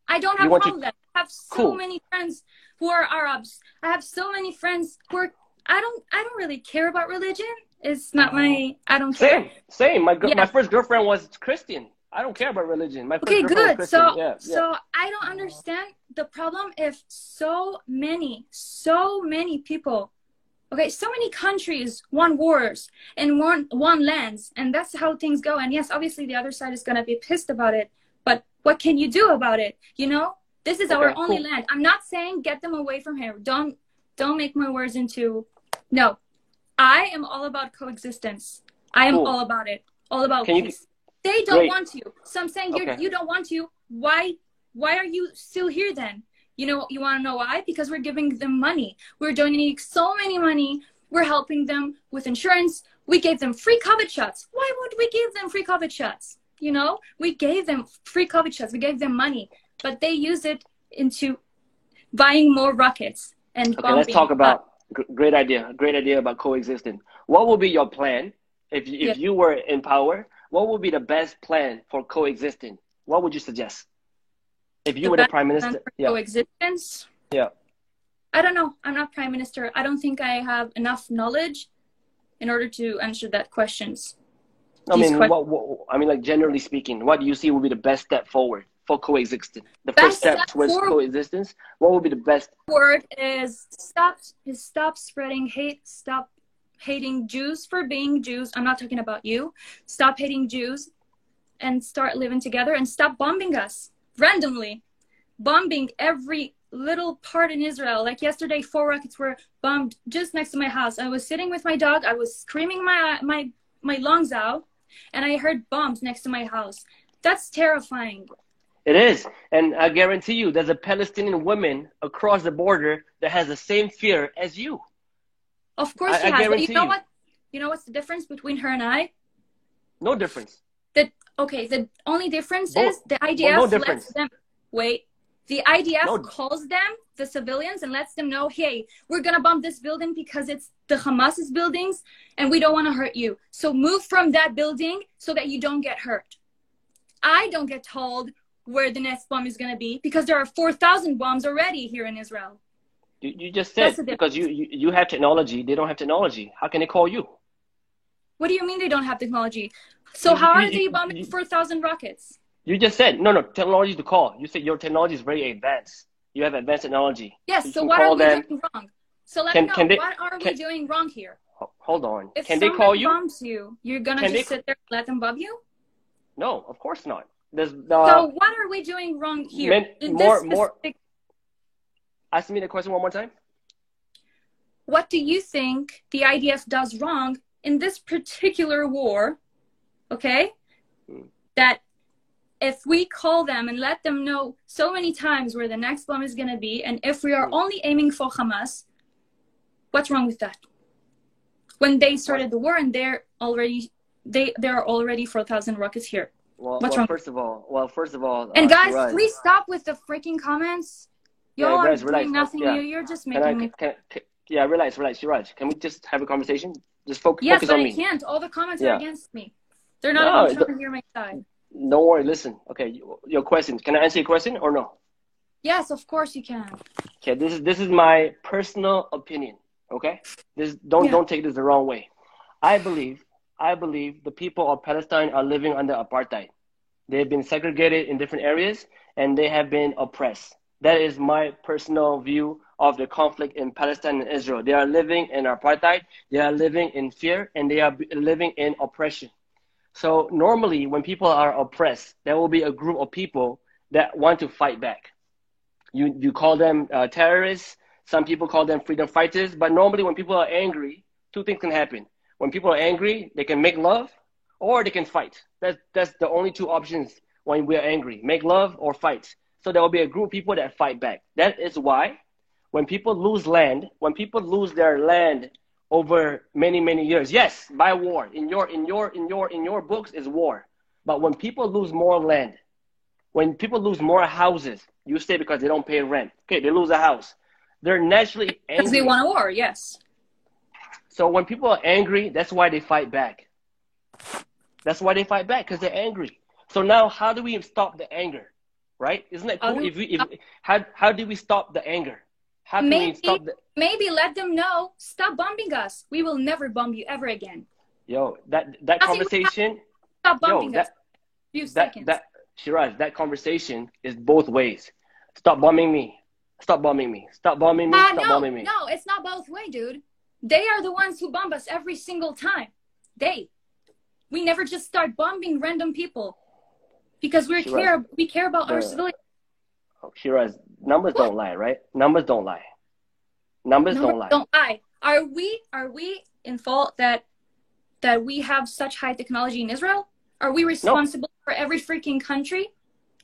I don't have You a want problem to. with that. I have so Cool. many friends who are Arabs. I have so many friends who are. I don't really care about religion. It's not my. I don't care. Same. My Yeah. first girlfriend was Christian. I don't care about religion. My first Okay. girlfriend was Good. Christian. Yeah. So I don't understand the problem if so many people. Okay, so many countries won wars and won lands, and that's how things go. And yes, obviously the other side is gonna be pissed about it, but what can you do about it? You know, this is our Okay, only cool. land. I'm not saying get them away from here. Don't make my words into. No, I am all about coexistence. I am Cool. all about it. All about Can you? peace. They don't Great. want to. So I'm saying Okay. you don't want to. Why are you still here then? You know, you want to know why? Because we're giving them money. We're donating so many money. We're helping them with insurance. We gave them free COVID shots. Why would we give them free COVID shots? You know, we gave them free COVID shots. We gave them money, but they use it into buying more rockets and Okay, let's bombing. talk about great idea. Great idea about coexisting. What would be your plan if Yes. you were in power? What would be the best plan for coexisting? What would you suggest if you The were the best prime plan minister? for Yeah, coexistence. yeah. I don't know. I'm not prime minister. I don't think I have enough knowledge in order to answer that questions. I These mean, questions. like generally speaking, what do you see would be the best step forward for coexisting? The first Best step step towards coexistence. What would be the best? forward is stop spreading hate. Stop hating Jews for being Jews. I'm not talking about you. Stop hating Jews and start living together and stop bombing us randomly. Bombing every little part in Israel. Like yesterday, 4 rockets were bombed just next to my house. I was sitting with my dog. I was screaming my lungs out, and I heard bombs next to my house. That's terrifying. It is, and I guarantee you, there's a Palestinian woman across the border that has the same fear as you. Of course she I has, but you guarantee know you. what? You know what's the difference between her and I? No difference. The only difference Both, is the no IDF difference. lets them wait. The IDF No, calls them, the civilians, and lets them know, hey, we're gonna bomb this building because it's the Hamas's buildings and we don't want to hurt you. So move from that building so that you don't get hurt. I don't get told where the next bomb is gonna be because there are 4,000 bombs already here in Israel. you just That's said the because difference. you have technology, they don't have technology. How can they call you? What do you mean they don't have technology? So You, how you, are they you, bombing you, 4,000 rockets? you just said no technology to call. You said your technology is very advanced. You have advanced technology. Yes, You so can what are call we them. doing wrong? So let me know, Can they? what are we Can doing wrong here? hold on? If Can they call somebody you? bombs you, you're gonna Can they? just sit there and let them bomb you? No, of course not. There's So what are we doing wrong here? In this more. specific, Ask me the question one more time. what do you think the IDF does wrong in this particular war? Okay, that if we call them and let them know so many times where the next bomb is going to be, and if we are only aiming for Hamas, what's wrong with that? When they started the war and they're already 4,000 rockets here. What's wrong? First of all, and guys, Shiraz, please stop with the freaking comments. Y'all are doing nothing new. You're just making me. Relax, Shiraz. Can we just have a conversation? Just focus Yes, but on I me. can't. All the comments are against me. They're not even trying to hear my side. Don't worry. Listen. Okay, your question. Can I answer your question or no? Yes, of course you can. Okay, this is my personal opinion. Okay, don't take this the wrong way. I believe the people of Palestine are living under apartheid. They've been segregated in different areas and they have been oppressed. That is my personal view of the conflict in Palestine and Israel. They are living in apartheid, they are living in fear, and they are living in oppression. So normally when people are oppressed, there will be a group of people that want to fight back. You call them terrorists, some people call them freedom fighters, but normally when people are angry, two things can happen. When people are angry, they can make love or they can fight. That's the only two options when we're angry, make love or fight. So there will be a group of people that fight back. That is why when people lose land, when people lose their land over many, many years, yes, by war, in your books is war. But when people lose more land, when people lose more houses, you say because they don't pay rent. Okay, they lose a house. They're naturally angry. Because they want a war, yes. So when people are angry, that's why they fight back. That's why they fight back, because they're angry. So now how do we stop the anger? Right? Isn't that cool? How do we stop the anger? How can we stop the... Maybe let them know, stop bombing us. We will never bomb you ever again. Yo, that conversation... Stop bombing us. Few seconds. Shiraz, that conversation is both ways. Stop bombing me. Stop bombing me. Stop bombing me. Stop bombing me. No, it's not both ways, dude. They are the ones who bomb us every single time. We never just start bombing random people because we care about our civilians. Oh, Shiraz, numbers don't lie, right? Numbers don't lie. Numbers don't lie. Are we in fault that we have such high technology in Israel? Are we responsible for every freaking country?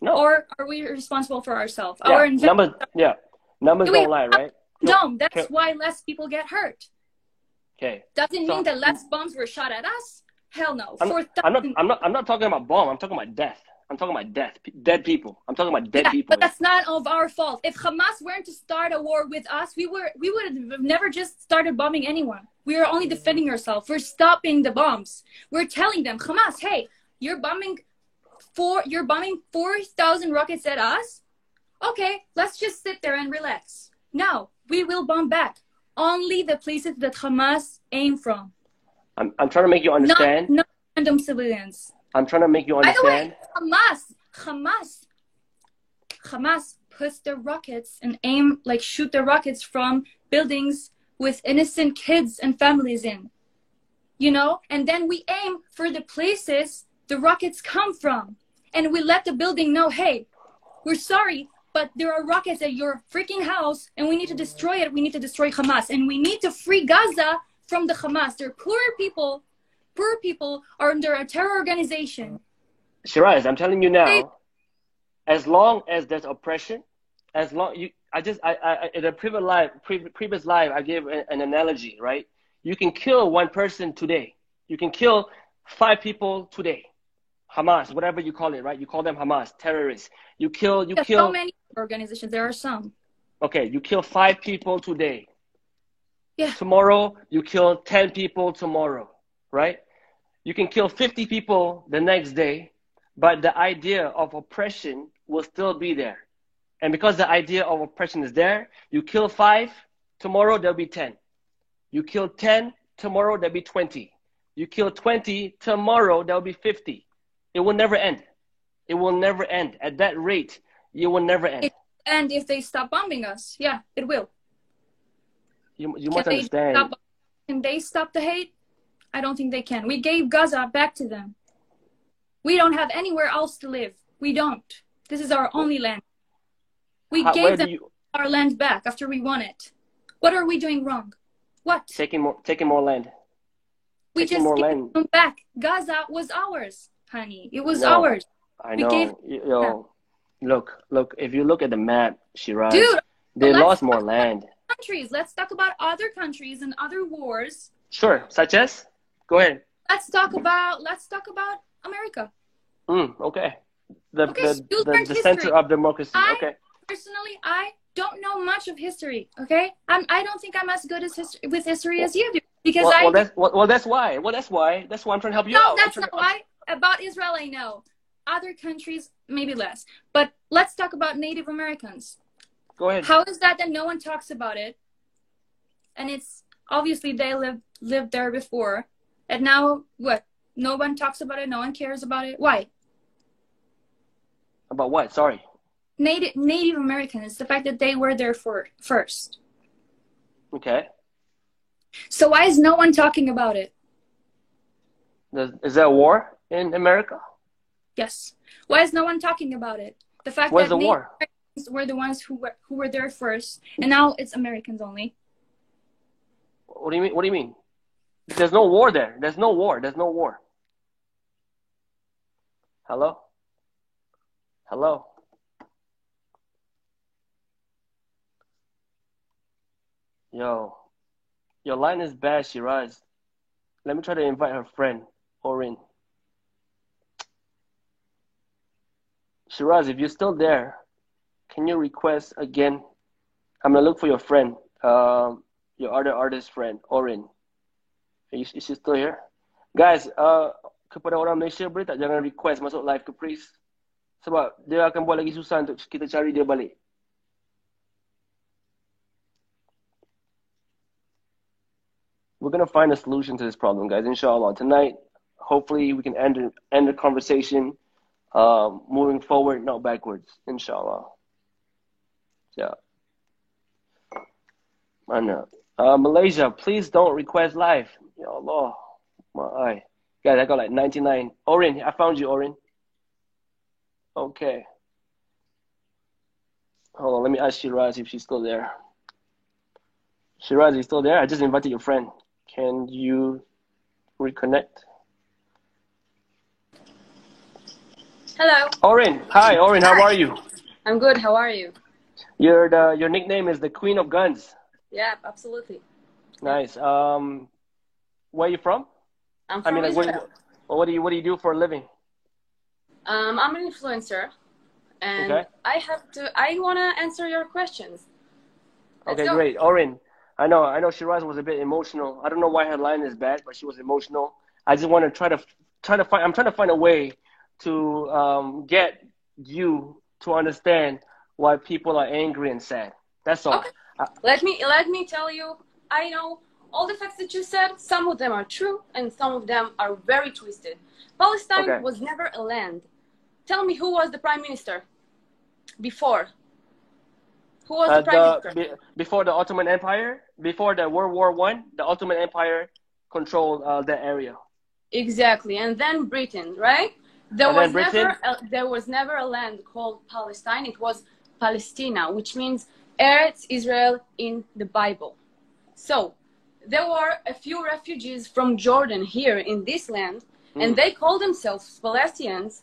No. Or are we responsible for ourselves? Numbers don't lie, right? No, that's why less people get hurt. Okay. Doesn't mean that less bombs were shot at us. Hell no. I'm not talking about bomb. I'm talking about death. I'm talking about death. Dead people. I'm talking about dead people. But that's not of our fault. If Hamas weren't to start a war with us, we would have never just started bombing anyone. We are only defending ourselves. We're stopping the bombs. We're telling them, Hamas, hey, you're bombing 4,000 rockets at us. Okay, let's just sit there and relax. No, we will bomb back. Only the places that Hamas aim from. I'm trying to make you understand. Not random civilians. I'm trying to make you understand. By the way, Hamas puts the rockets and shoot the rockets from buildings with innocent kids and families in. And then we aim for the places the rockets come from. And we let the building know, hey, we're sorry, but there are rockets at your freaking house and we need to destroy it. We need to destroy Hamas. And we need to free Gaza from the Hamas. They're poor people. Poor people are under a terror organization. Shiraz, I'm telling you now, as long as there's oppression, in a previous live, I gave an analogy, right? You can kill one person today. You can kill 5 people today. Hamas, whatever you call it, right? You call them Hamas, terrorists. You kill. So many organizations. There are some. Okay, you kill 5 people today. Yeah. Tomorrow, you kill 10 people tomorrow, right? You can kill 50 people the next day, but the idea of oppression will still be there. And because the idea of oppression is there, you kill 5, tomorrow there'll be 10. You kill 10, tomorrow there'll be 20. You kill 20, tomorrow there'll be 50. It will never end. It will never end. At that rate, it will never end. And if they stop bombing us, yeah, it will. You must understand. Can they stop the hate? I don't think they can. We gave Gaza back to them. We don't have anywhere else to live. We don't. This is our only land. We gave them our land back after we won it. What are we doing wrong? What? Taking more land. We just gave them back. Gaza was ours, honey. It was ours. I We gave, know. yeah. Yo, look. If you look at the map, Shiraz, Dude, they let's lost talk more about land. countries. Let's talk about other countries and other wars. Sure, such as? Go ahead. Let's talk about America. Okay. The Okay, the so you the learned the center history. of democracy. I Okay. personally, I don't know much of history. Okay, I don't think I'm as good as with history as Well, you do because I do. that's why. Well, that's why. That's why I'm trying to help you No, out. that's not why. About Israel, I know. Other countries, maybe less. But let's talk about Native Americans. Go ahead. How is that no one talks about it? And it's obviously they lived there before, and now what? No one talks about it. No one cares about it. Why? About what? Sorry. Native Americans. The fact that they were there first. Okay. So why is no one talking about it? Is there a war in America? Yes. Why is no one talking about it? The fact Where's that the Native war? Americans were the ones who were there first, and now it's Americans only. What do you mean? What do you mean? There's no war there. There's no war. There's no war. Hello? Hello? Yo. Your line is bad, Shiraz. Let me try to invite her friend, Orin. Shiraz, if you're still there, can you request again? I'm gonna look for your friend, your other artist friend, Orin. Is she still here? Guys, kepada orang Malaysia boleh tak jangan request masuk live Caprice? Sebab dia akan buat lagi susah untuk kita cari dia balik. We're gonna find a solution to this problem, guys. Inshallah, tonight. Hopefully, we can end the conversation, moving forward, not backwards. Inshallah. Yeah. Mana? Malaysia, please don't request live. Ya Allah, my eye. Guys, I got like 99. Orin, I found you, Orin. Okay. Hold on, let me ask Shiraz if she's still there. Shiraz, you still there? I just invited your friend. Can you reconnect? Hello. Orin, hi, Orin, how are you? I'm good. How are you? Your nickname is the Queen of Guns. Yeah, absolutely. Nice. Where are you from? I'm from Israel. What do you do for a living? I'm an influencer, and Okay. I want to answer your questions. Let's Okay, go. great. Orin, I know Shiraz was a bit emotional. I don't know why her line is bad, but she was emotional. I just want to I'm trying to find a way to get you to understand why people are angry and sad. That's all. Okay. Let me tell you. I know all the facts that you said. Some of them are true, and some of them are very twisted. Palestine was never a land. Tell me who was the prime minister before? Who was the prime minister? Before the Ottoman Empire, before the World War I, the Ottoman Empire controlled that area. Exactly, and then Britain, right? There was never a land called Palestine. It was Palestina, which means Eretz Israel in the Bible. So there were a few refugees from Jordan here in this land, and they called themselves Palestinians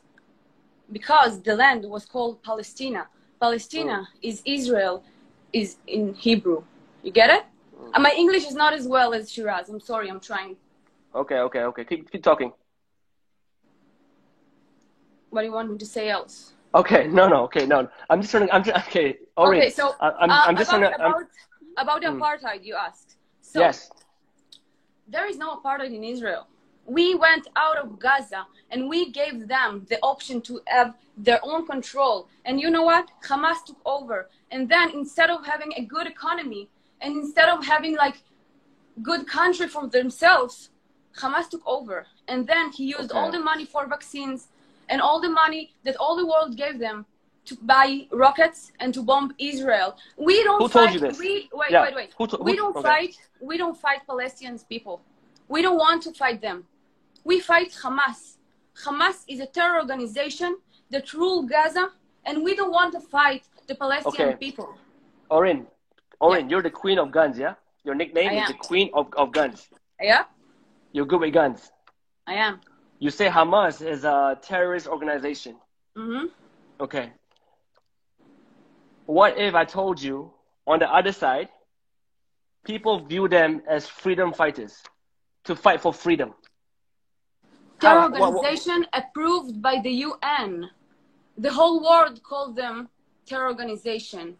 because the land was called Palestina. Palestina is Israel, is in Hebrew. You get it? My English is not as well as Shiraz. I'm sorry, I'm trying. Okay. Keep talking. What do you want me to say else? Okay, no. I'm just trying. Okay. Orin, okay, so I'm just trying to. About apartheid, you asked. So, yes. There is no apartheid in Israel. We went out of Gaza and we gave them the option to have their own control. And you know what? Hamas took over. And then instead of having a good economy and instead of having like good country for themselves, Hamas took over. And then he used all the money for vaccines and all the money that all the world gave them to buy rockets and to bomb Israel. We don't Who fight. told you this? Wait. We don't fight Palestinian people. We don't want to fight them. We fight Hamas. Hamas is a terror organization that rule Gaza, and we don't want to fight the Palestinian people. Orin, you're the Queen of Guns, yeah? Your nickname is the Queen of Guns. Yeah. You're good with guns. I am. You say Hamas is a terrorist organization. Mm-hmm. Okay. What if I told you on the other side, people view them as freedom fighters to fight for freedom? Terror What? organization approved by the UN. The whole world called them terror organization.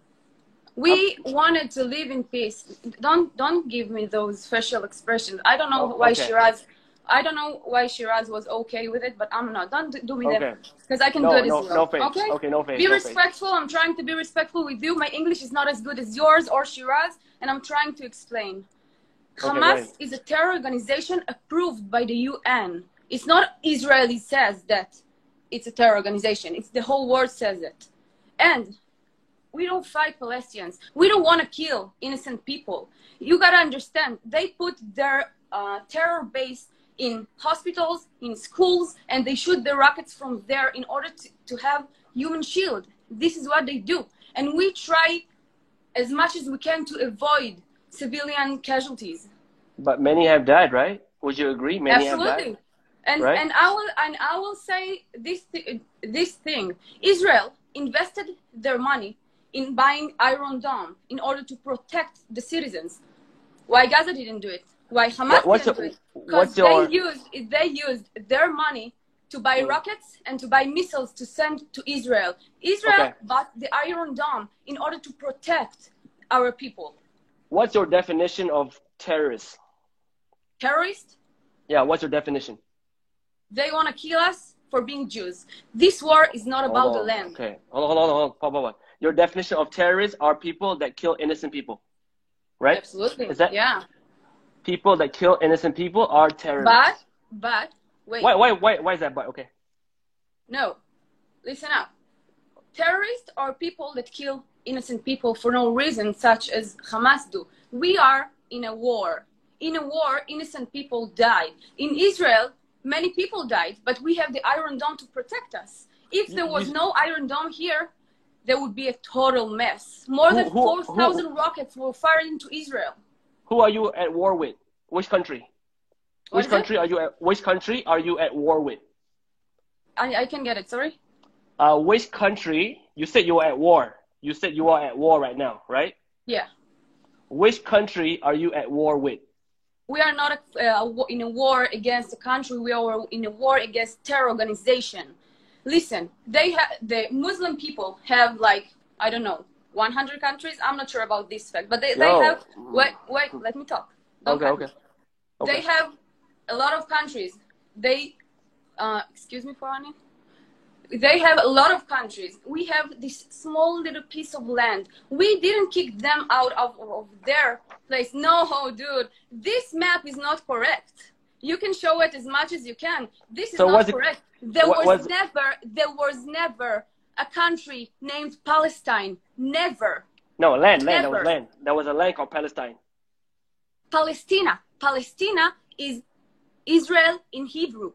We wanted to live in peace. Don't give me those facial expressions. I don't know why Okay. Shiraz was okay with it, but I'm not. Don't do me that, because I can no, do it as no, well. no face. Okay? Okay, no face. Be no respectful. Face. I'm trying to be respectful with you. My English is not as good as yours or Shiraz, and I'm trying to explain. Hamas is a terror organization approved by the UN. It's not Israeli says that it's a terror organization. It's the whole world says it. And we don't fight Palestinians. We don't want to kill innocent people. You got to understand, they put their terror base in hospitals, in schools, and they shoot the rockets from there in order to have human shield. This is what they do. And we try as much as we can to avoid civilian casualties. But many have died, right? Would you agree? Many Absolutely. have died. And, right? and I will say this thing. Israel invested their money in buying Iron Dome in order to protect the citizens. Why Gaza didn't do it? Why Hamas didn't do it? Because they used their money to buy rockets and to buy missiles to send to Israel. Israel bought the Iron Dome in order to protect our people. What's your definition of terrorist? Terrorist? Yeah, what's your definition? They want to kill us for being Jews. This war is not about the land. Okay, hold on. Your definition of terrorists are people that kill innocent people, right? Absolutely. Is that, yeah. People that kill innocent people are terrorists. But, wait. Why is that but? Okay. No, listen up. Terrorists are people that kill innocent people for no reason, such as Hamas do. We are in a war. In a war, innocent people die. In Israel, many people died, but we have the Iron Dome to protect us. If there was no Iron Dome here, there would be a total mess. More than 4,000 rockets were fired into Israel. Who are you at war with? Which country? Which country are you at war with? I can get it, sorry? Which country? You said you were at war. You said you are at war right now, right? Yeah. Which country are you at war with? We are not in a war against a country. We are in a war against terror organization. Listen, the Muslim people have like, I don't know, 100 countries. I'm not sure about this fact, but they have, wait, let me talk. Okay. They have a lot of countries. Excuse me for a minute. They have a lot of countries. We have this small little piece of land. We didn't kick them out of their place. No, dude, this map is not correct. You can show it as much as you can. This is not correct. There was never a country named Palestine. Never. No, land. That was land. There was a land called Palestine. Palestina is Israel in Hebrew.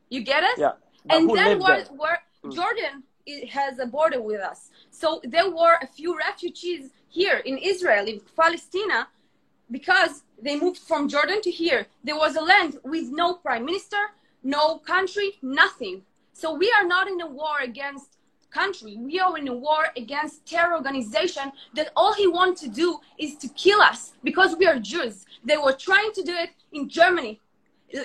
You get it? Yeah. And then where Jordan has a border with us. So there were a few refugees here in Israel, in Palestine, because they moved from Jordan to here. There was a land with no prime minister, no country, nothing. So we are not in a war against country. We are in a war against terror organization that all he wants to do is to kill us because we are Jews. They were trying to do it in Germany.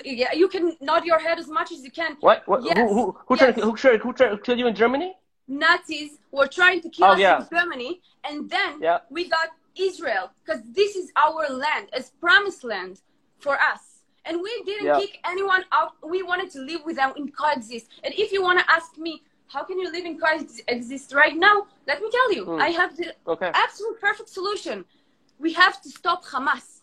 Yeah, you can nod your head as much as you can. What? Yes. Who tried to kill you in Germany? Nazis were trying to kill us in Germany, and then we got Israel, because this is our land, as promised land for us. And we didn't kick anyone out. We wanted to live with them in coexist. And if you want to ask me, how can you live in coexist right now? Let me tell you, I have the absolute perfect solution. We have to stop Hamas.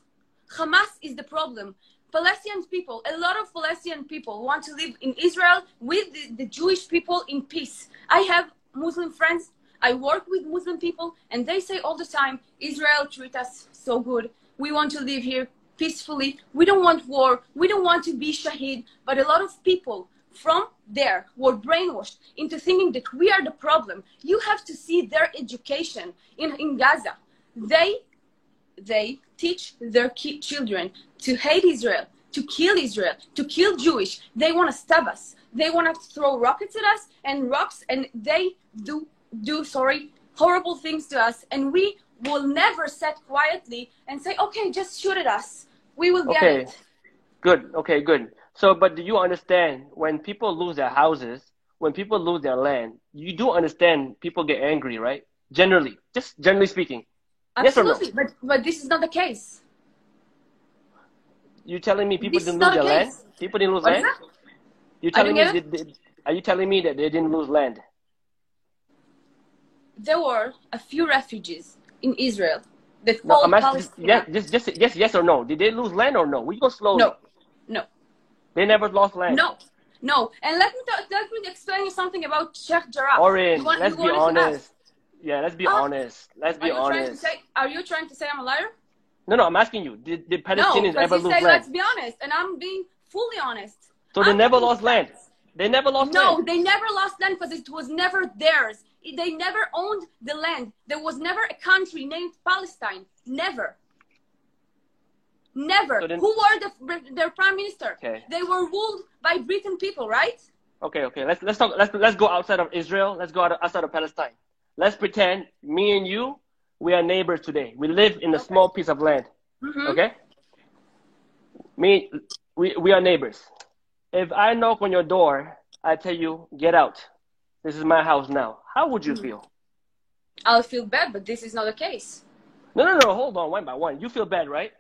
Hamas is the problem. Palestinian people, a lot of Palestinian people want to live in Israel with the Jewish people in peace. I have Muslim friends. I work with Muslim people, and they say all the time, Israel treats us so good. We want to live here peacefully. We don't want war. We don't want to be shaheed. But a lot of people from there were brainwashed into thinking that we are the problem. You have to see their education in Gaza. They teach their children to hate Israel, to kill Israel, to kill Jewish. They want to stab us. They want to throw rockets at us and rocks, and they do horrible things to us. And we will never sit quietly and say, okay, just shoot at us. We will get it. Good. Okay, good. So, but do you understand when people lose their houses, when people lose their land, you do understand people get angry, right? Generally, just generally speaking. Absolutely, yes or no? But this is not the case. You telling me people didn't lose their land? People didn't lose land? You telling me? Are you telling me that they didn't lose land? There were a few refugees in Israel that called Palestine. Yes or no? Did they lose land or no? We go slowly. No. They never lost land. No. And let me explain you something about Sheikh Jarrah. Oren, let's be honest. Yeah, let's be honest. Let's be honest. Are you trying to say I'm a liar? No, I'm asking you. Did Palestinians ever lose land? Let's be honest, and I'm being fully honest. So they never lost land. They never lost land. No, they never lost land because it was never theirs. They never owned the land. There was never a country named Palestine. Never. Never. So who were their prime minister? Okay. They were ruled by Britain people, right? Okay. Let's talk. Let's go outside of Israel. Let's go outside of Palestine. Let's pretend me and you, we are neighbors today. We live in a small piece of land. Mm-hmm. Okay. We are neighbors. If I knock on your door, I tell you, get out. This is my house now. How would you feel? I'll feel bad, but this is not the case. No. Hold on, one by one. You feel bad, right?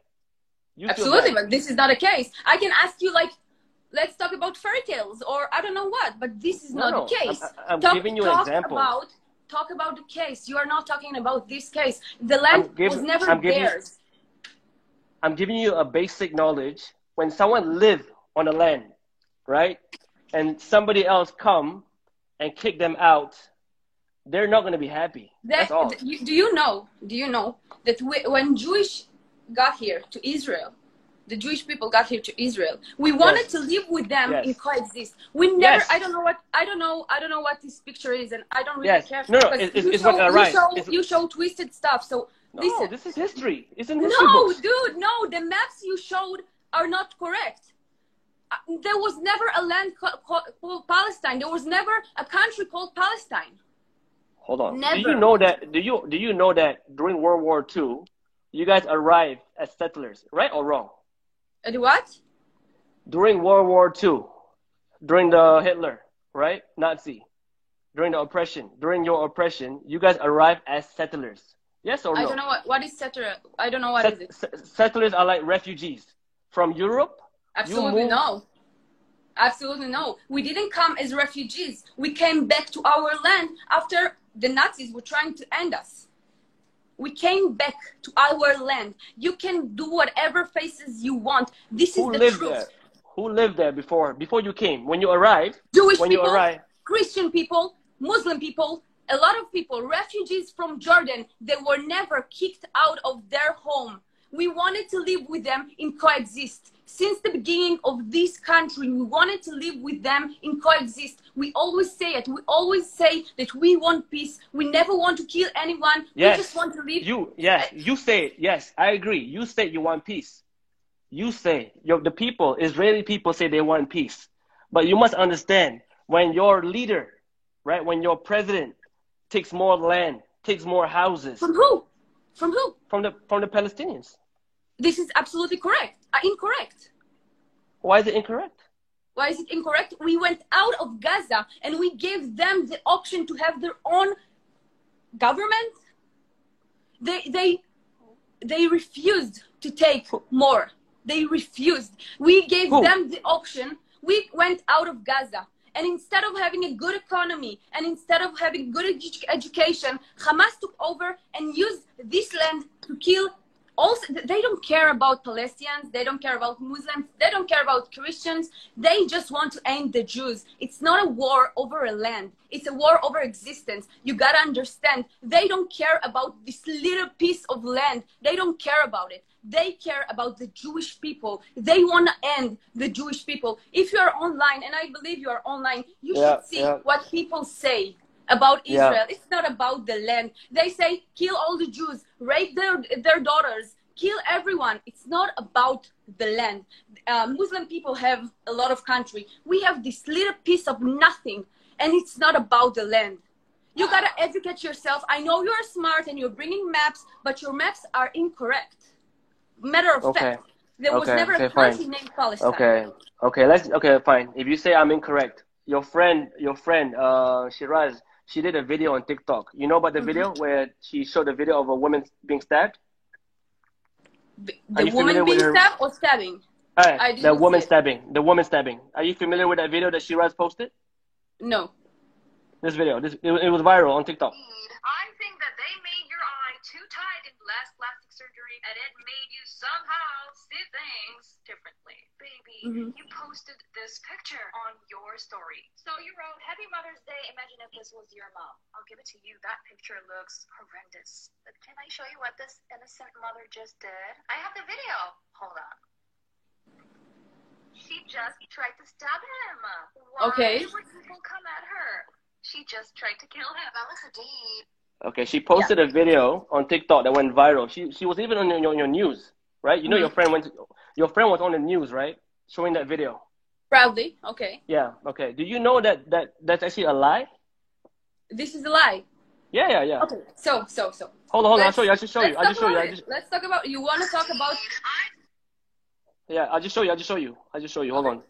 Absolutely, but this is not the case. I can ask you, like, let's talk about fairy tales or I don't know what, but this is not the case. I'm giving you an example. Talk about the case. You are not talking about this case. The land was never theirs. I'm giving you a basic knowledge. When someone lives on a land, right, and somebody else come and kick them out, they're not going to be happy. That's all. Do you know that when Jewish got here to Israel, the Jewish people got here to Israel, we wanted to live with them and coexist. We never. I don't know what this picture is, and I don't really care. No, it's what arrived. You show twisted stuff. So listen. This is history. It's in history books. Dude, no. The maps you showed are not correct. There was never a land called Palestine. There was never a country called Palestine. Hold on. Never. Do you know that? Do you know that during World War II, you guys arrived as settlers, right or wrong? What? During World War II, during the Hitler, right? Nazi, during the oppression, during your oppression, you guys arrived as settlers. Yes or no? I don't know what is settler. I don't know what is it. Settlers are like refugees from Europe. Absolutely no. Absolutely no. We didn't come as refugees. We came back to our land after the Nazis were trying to end us. We came back to our land. You can do whatever faces you want. This is the truth. There? Who lived there before you came? When you arrived? Jewish people, Christian people, Muslim people, a lot of people, refugees from Jordan, they were never kicked out of their home. We wanted to live with them and coexist. Since the beginning of this country, we wanted to live with them and coexist. We always say it. We always say that we want peace. We never want to kill anyone. Yes. We just want to live. You say it. Yes, I agree. You say you want peace. You say, the people, Israeli people say they want peace. But you must understand, when your leader, right, when your president takes more land, takes more houses. From who? From who? From the Palestinians. This is absolutely correct. Incorrect. Why is it incorrect? Why is it incorrect? We went out of Gaza and we gave them the option to have their own government. They refused to take more. They refused. We gave them the option. We went out of Gaza. And instead of having a good economy and instead of having good education, Hamas took over and used this land to kill. Also, they don't care about Palestinians. They don't care about Muslims. They don't care about Christians. They just want to end the Jews. It's not a war over a land. It's a war over existence. You got to understand, they don't care about this little piece of land. They don't care about it. They care about the Jewish people. They want to end the Jewish people. If you are online, and I believe you are online, you should see what people say about Israel. It's not about the land. They say, kill all the Jews, rape their daughters, kill everyone. It's not about the land. Muslim people have a lot of country. We have this little piece of nothing, and it's not about the land. You gotta educate yourself. I know you're smart and you're bringing maps, but your maps are incorrect. Matter of fact, there was never a country named Palestine. Okay, fine. If you say I'm incorrect, your friend, Shiraz, she did a video on TikTok. You know about the video where she showed a video of a woman being stabbed? The woman being stabbed or stabbing? The woman stabbing. The woman stabbing. Are you familiar with that video that Shiraz posted? No. This video. It was viral on TikTok. I think that they made your eye too tight in last plastic surgery, and it made you somehow see things differently. Baby, you posted this picture on your story. So you wrote, "Happy Mother's Day. Imagine if this was your mom." I'll give it to you. That picture looks horrendous. But can I show you what this innocent mother just did? I have the video. Hold on. She just tried to stab him. Why would people come at her? She just tried to kill him. That was so deep. Okay, she posted a video on TikTok that went viral. She was even on your news, right? You know your friend was on the news, right? Showing that video. Proudly, okay. Yeah, okay. Do you know that's actually a lie? This is a lie. Yeah. Okay, so. Hold on. I'll show you. Let's talk about. You want to talk about? Yeah, I'll just show you. Hold on.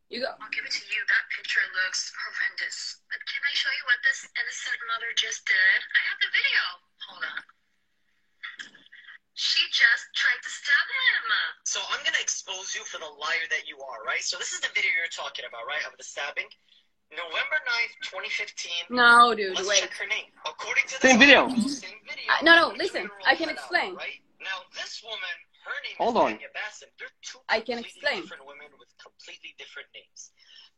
You go. I'll give it to you. That picture looks horrendous. But can I show you what this innocent mother just did? I have the video. Hold on. She just tried to stab him. So I'm going to expose you for the liar that you are, right? So this is the video you're talking about, right? Of the stabbing. November 9th, 2015. No, dude, Let's wait. check her name. According to Same video. No, listen. I can explain. Right? Now, this woman, her name Hold is on. Tanya Bassem. They're two I can completely explain. different women with completely different names.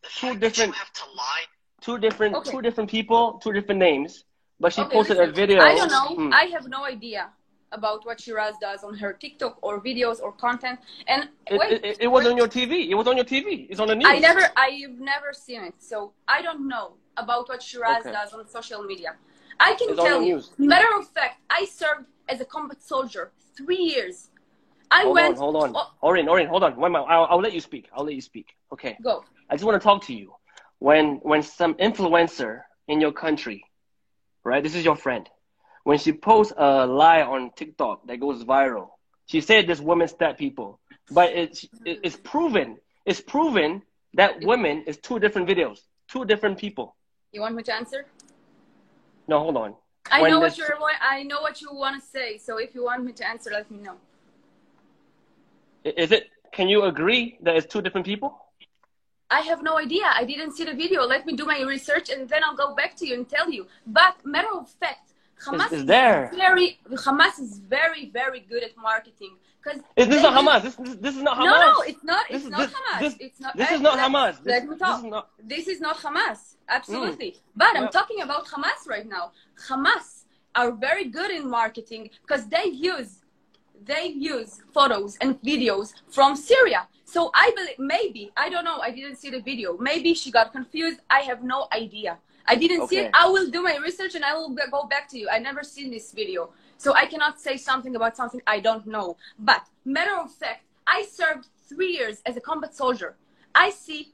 The Two fact different- that you have to lie. Two different people, two different names. But she posted listen, a video. I don't know. I have no idea about what Shiraz does on her TikTok or videos or content. And it was on your TV. It was on your TV. It's on the news. I've never seen it, so I don't know about what Shiraz does on social media. I can tell you, matter of fact, I served as a combat soldier 3 years. Hold on. Orin, hold on. One minute. I'll let you speak. Okay. Go. I just want to talk to you. When some influencer in your country, right? This is your friend. When she posts a lie on TikTok that goes viral, she said this woman stabbed people, but it's proven that women is two different videos, two different people. You want me to answer? No, hold on. I know what you want to say. So if you want me to answer, let me know. Is it? Can you agree that it's two different people? I have no idea. I didn't see the video. Let me do my research and then I'll go back to you and tell you. But matter of fact, Hamas is very, very good at marketing. This is not Hamas. This is not Hamas. No, it's not. It's not Hamas. It's not. This is not Hamas. Let me talk. This is not Hamas. Absolutely. But I'm talking about Hamas right now. Hamas are very good in marketing because they use photos and videos from Syria. So I believe, maybe, I don't know, I didn't see the video. Maybe she got confused. I have no idea. I didn't see it. I will do my research and I will go back to you. I never seen this video. So I cannot say something about something I don't know. But matter of fact, I served 3 years as a combat soldier. I've seen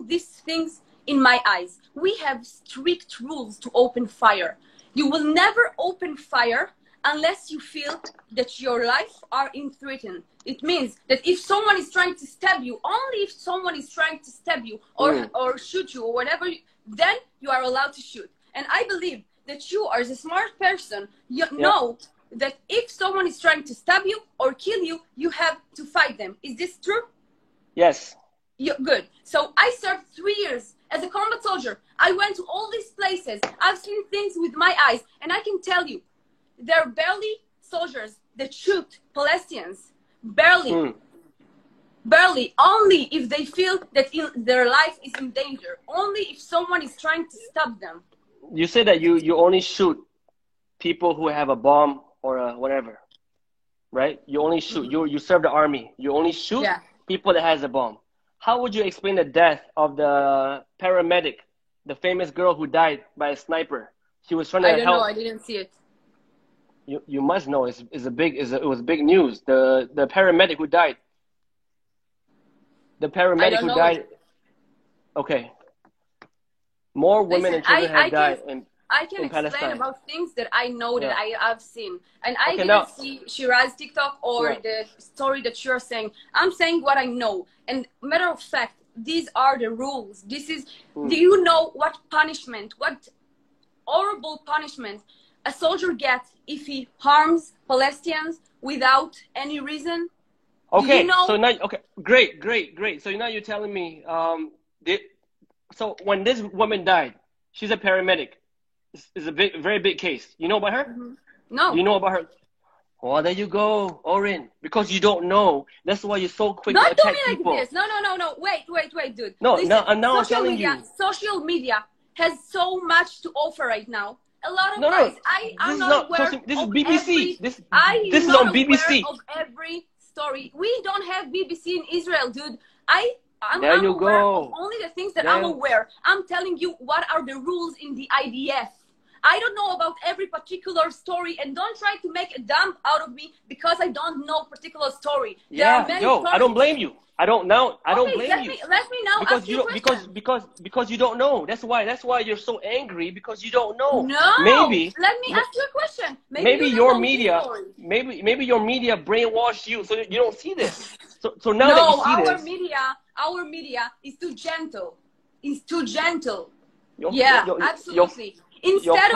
these things in my eyes. We have strict rules to open fire. You will never open fire unless you feel that your life are in threatened. It means that if someone is trying to stab you, only if someone is trying to stab you or shoot you or whatever, then you are allowed to shoot. And I believe that you, as a smart person, you know that if someone is trying to stab you or kill you, you have to fight them. Is this true? Yes. Good. So I served 3 years as a combat soldier. I went to all these places. I've seen things with my eyes. And I can tell you, there are barely soldiers that shoot Palestinians. Barely. Barely. Only if they feel that their life is in danger. Only if someone is trying to stop them. You say that you only shoot people who have a bomb or a whatever, right? You only shoot. You serve the army. You only shoot people that has a bomb. How would you explain the death of the paramedic, the famous girl who died by a sniper? She was trying to help. I don't know. I didn't see it. You must know. It was big news. The paramedic who died. The I paramedic don't who know died. it. Okay. More women Listen, and children have died I can in explain Palestine. about things that I know that Yeah. I have seen. And I Okay, didn't now. see Shiraz TikTok or Yeah. the story that you're saying. I'm saying what I know. And matter of fact, these are the rules. This is, do you know what punishment, what horrible punishment a soldier gets if he harms Palestinians without any reason? Okay, Do you know? so now, okay, great. So now you're telling me, so when this woman died, she's a paramedic. It's a very big case. You know about her? No. You know about her? Oh, there you go, Oren. Because you don't know. That's why you're so quick to Don't do attack me people. like this. No. Wait, dude. No, Listen, now I'm telling media, you. social media has so much to offer right now. A lot of No. guys. I'm not aware This is of BBC. every. This is not on BBC. aware of every story. We don't have BBC in Israel, dude. I'm There you aware go. of only the things that There- I'm aware. I'm telling you what are the rules in the IDF. I don't know about every particular story, and don't try to make a dump out of me because I don't know particular story. There are many stories. I don't blame you. I don't know. I don't Okay, blame you. let me now Because ask you you a don't, question. because you don't know. That's why you're so angry, because you don't know. No. Maybe Let me ask you a question. maybe you don't your know this media story. maybe your media brainwashed you so you don't see this. So now that No, you see our media is too gentle. It's too gentle. your, Yeah, your- absolutely. Instead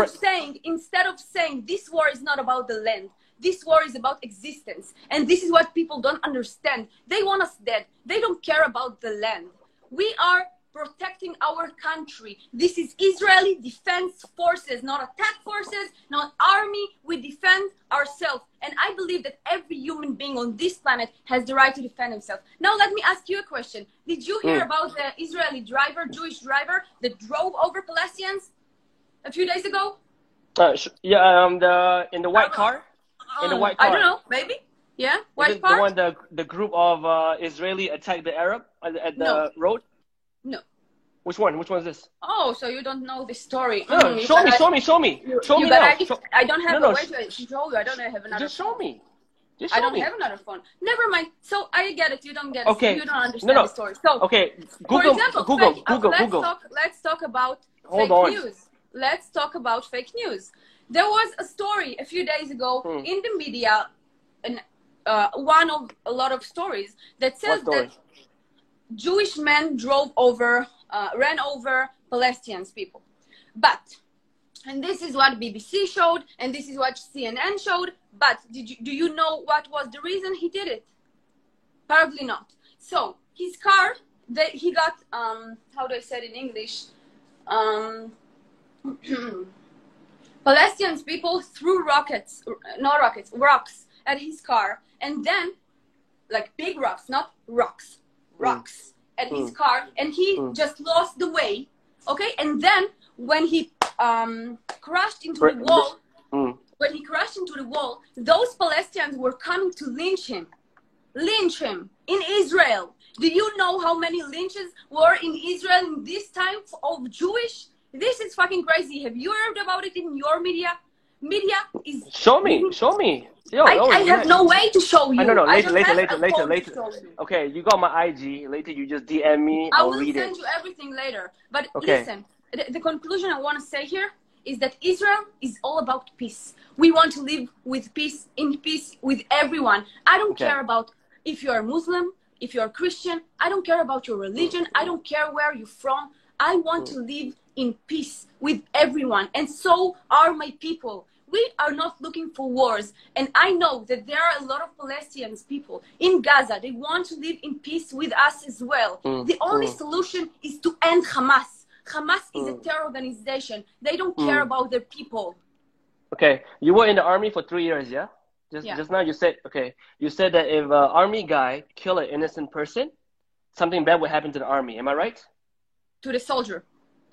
of saying this war is not about the land, this war is about existence, and this is what people don't understand. They want us dead. They don't care about the land. We are protecting our country. This is Israeli Defense Forces, not attack forces, not army. We defend ourselves. And I believe that every human being on this planet has the right to defend himself. Now, let me ask you a question. Did you hear about the Israeli driver, Jewish driver, that drove over Palestinians a few days ago? in the white car. In the white car. I don't know. Maybe. Yeah. White car. part. The one the group of Israeli attacked the Arab at the road. No. Which one? Which one is this? Oh, so you don't know the story. No, show me now. I don't have a way to show you. I don't have another Just show phone. me. I don't have another phone. Never mind. So I get it. You don't get it. Okay. You don't understand the story. So, okay. for example, Google. Let's talk about Hold fake on. news. Let's talk about fake news. There was a story a few days ago in the media, and one of a lot of stories that says that Jewish men ran over Palestinian people. But, and this is what BBC showed, and this is what CNN showed, but do you know what was the reason he did it? Probably not. So, his car, he got, how do I say it in English? Palestinian people threw rocks at his car, and then, like big rocks, not rocks at his car, and he just lost the way, okay? And then when he crashed into the wall, those Palestinians were coming to lynch him in Israel. Do you know how many lynches were in Israel in this time of Jewish? This is fucking crazy. Have you heard about it in your media? Media is... Show me. Yo, I have no way to show you. No. Later. You. Okay, you got my IG. Later, you just DM me. I I'll will read send you everything later. But listen, the conclusion I want to say here is that Israel is all about peace. We want to live in peace with everyone. I don't care about if you're Muslim, if you're Christian. I don't care about your religion. I don't care where you're from. I want to live in peace with everyone, and so are my people. We are not looking for wars, and I know that there are a lot of Palestinian people in Gaza. They want to live in peace with us as well. The only solution is to end Hamas. Hamas is a terror organization. They don't care about their people. Okay, you were in the army for 3 years, yeah? Just now you said that if an army guy kill an innocent person, something bad would happen to the army. Am I right? To the soldier.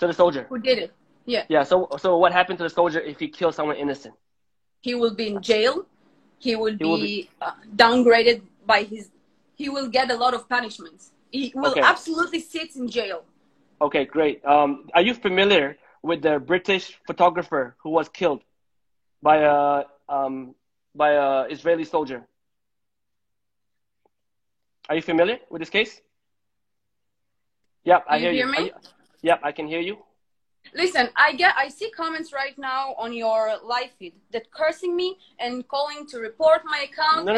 To the soldier. Who did it? Yeah. Yeah, so what happened to the soldier if he kills someone innocent? He will be in jail. He will be downgraded by he will get a lot of punishments. He will absolutely sit in jail. Okay, great. Are you familiar with the British photographer who was killed? by a Israeli soldier. Are you familiar with this case? Yep, I hear you. Yep, I can hear you. Listen, I see comments right now on your live feed that cursing me and calling to report my account. No,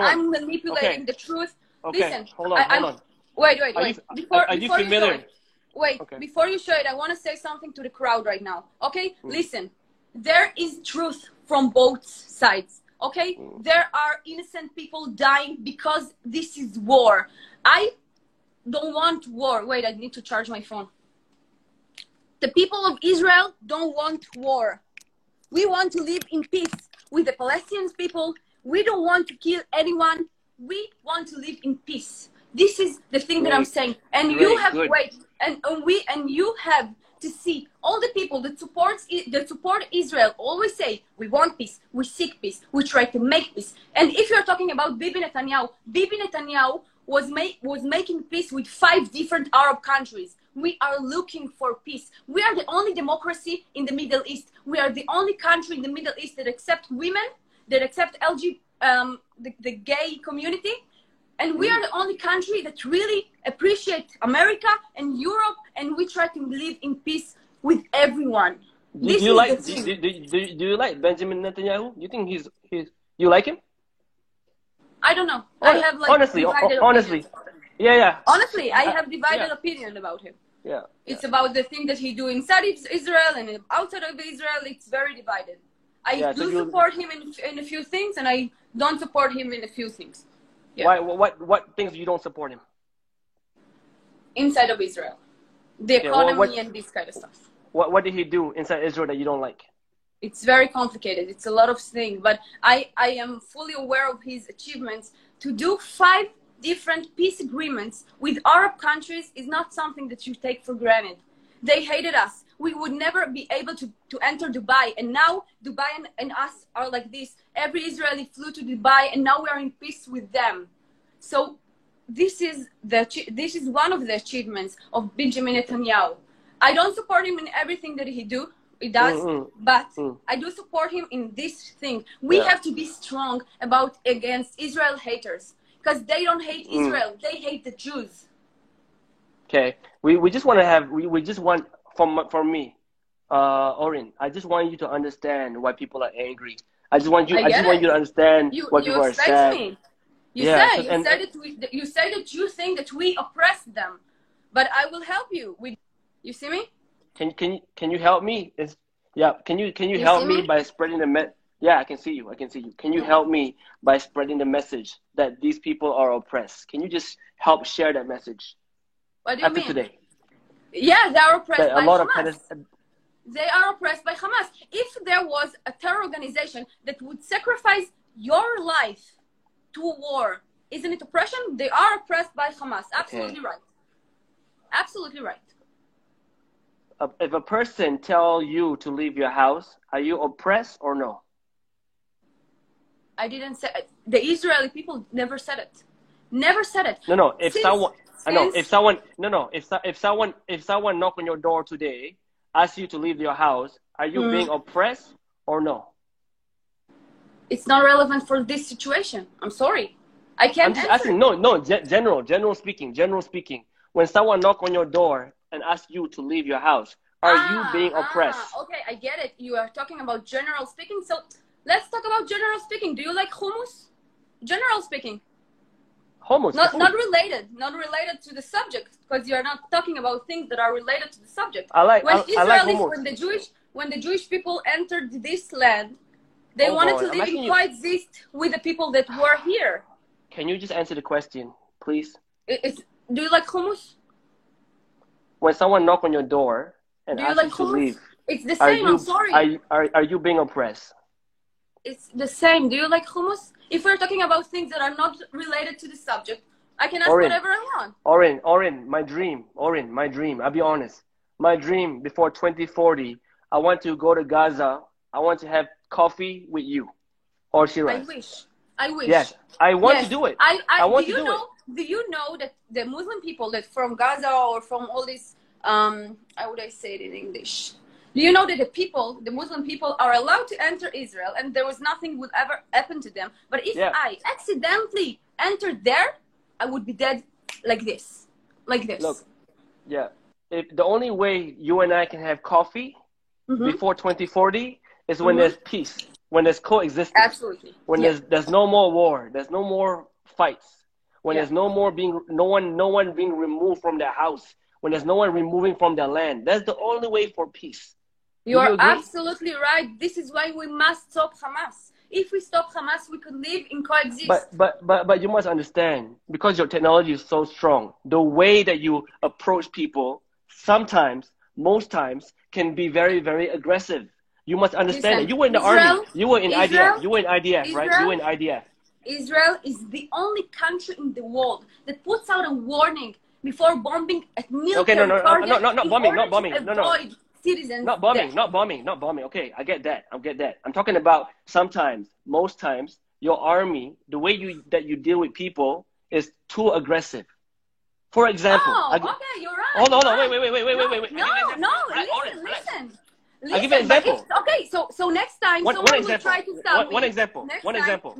I'm manipulating the truth. Okay, listen, hold on. Wait. Are you familiar? Before you show it, I want to say something to the crowd right now. Okay, listen. There is truth from both sides. Okay, there are innocent people dying because this is war. I don't want war. Wait, I need to charge my phone. The people of Israel don't want war. We want to live in peace with the Palestinian people. We don't want to kill anyone. We want to live in peace. This is the thing that I'm saying. And you have you have to see all the people that support Israel always say, we want peace, we seek peace, we try to make peace. And if you're talking about Bibi Netanyahu was making peace with 5 different Arab countries. We are looking for peace. We are the only democracy in the Middle East. We are the only country in the Middle East that accept women, that accept the gay community. And we are the only country that really appreciate America and Europe, and we try to live in peace with everyone. Do you like Benjamin Netanyahu? You think you like him? I don't know. I have honestly. Yeah. Honestly, I have divided opinion about him. Yeah. It's about the thing that he do inside Israel and outside of Israel. It's very divided. I do support him in a few things, and I don't support him in a few things. Yeah. Why? What things you don't support him? Inside of Israel, the economy and this kind of stuff. What did he do inside Israel that you don't like? It's very complicated. It's a lot of things, but I am fully aware of his achievements. To do 5 different peace agreements with Arab countries is not something that you take for granted. They hated us. We would never be able to enter Dubai. And now Dubai and us are like this. Every Israeli flew to Dubai, and now we are in peace with them. So this is one of the achievements of Benjamin Netanyahu. I don't support him in everything that he does, but I do support him in this thing. We have to be strong against Israel haters, because they don't hate Israel, they hate the Jews. Okay, we just want to have we just want from me, Oren. I just want you to understand why people are angry. I just want you to understand what people are sad. You say that you think that we oppress them, but I will help you. You see me? Can you help me? Can you help me by spreading the message? Yeah, I can see you. Can you help me by spreading the message that these people are oppressed? Can you just help share that message? What do you mean? Today. Yeah, they are oppressed by Hamas. They are oppressed by Hamas. If there was a terror organization that would sacrifice your life to a war, isn't it oppression? They are oppressed by Hamas. Absolutely right. Absolutely right. If a person tell you to leave your house, are you oppressed or no? I didn't say it. The Israeli people never said it. Never said it. No. If someone knock on your door today, ask you to leave your house, are you being oppressed or no? It's not relevant for this situation. I'm sorry. I can't answer. Asking, general speaking. When someone knock on your door and ask you to leave your house, are you being oppressed? Okay, I get it. You are talking about general speaking. So let's talk about general speaking. Do you like hummus? General speaking. Hummus. Not related to the subject, because you are not talking about things that are related to the subject. I like hummus. When the Jewish people entered this land, they wanted to live and coexist with the people that were here. Can you just answer the question, please? Do you like hummus? When someone knock on your door and ask you to leave, it's the same. I'm sorry. Are you being oppressed? It's the same. Do you like hummus? If we're talking about things that are not related to the subject, I can ask whatever I want. Oren, my dream. I'll be honest. My dream before 2040, I want to go to Gaza. I want to have coffee with you or Shiraz. I wish. Yes, I want to do it. I want to do it. Do you know that the Muslim people that from Gaza or from all this, how would I say it in English? Do you know that the Muslim people are allowed to enter Israel and there was nothing would ever happen to them? But if I accidentally entered there, I would be dead like this. Like this. Look, yeah. If the only way you and I can have coffee before 2040 is when there's peace, when there's coexistence. Absolutely. When there's no more war, there's no more fights. When there's no one being removed from their house, when there's no one removing from their land. That's the only way for peace. You are absolutely right. This is why we must stop Hamas. If we stop Hamas, we could live in coexist. But you must understand, because your technology is so strong, the way that you approach people sometimes, most times, can be very, very aggressive. You must understand that. You were in the army. You were in IDF. You were in IDF, right? You were in IDF. Israel is the only country in the world that puts out a warning before bombing at military targets. Not bombing. Citizens not bombing. Okay, I get that. I'm talking about sometimes, most times, your army, the way you deal with people is too aggressive. For example, okay, you're right. Hold on, wait. Listen. I'll give you an example. Okay, so next time someone will try to stab me. One example.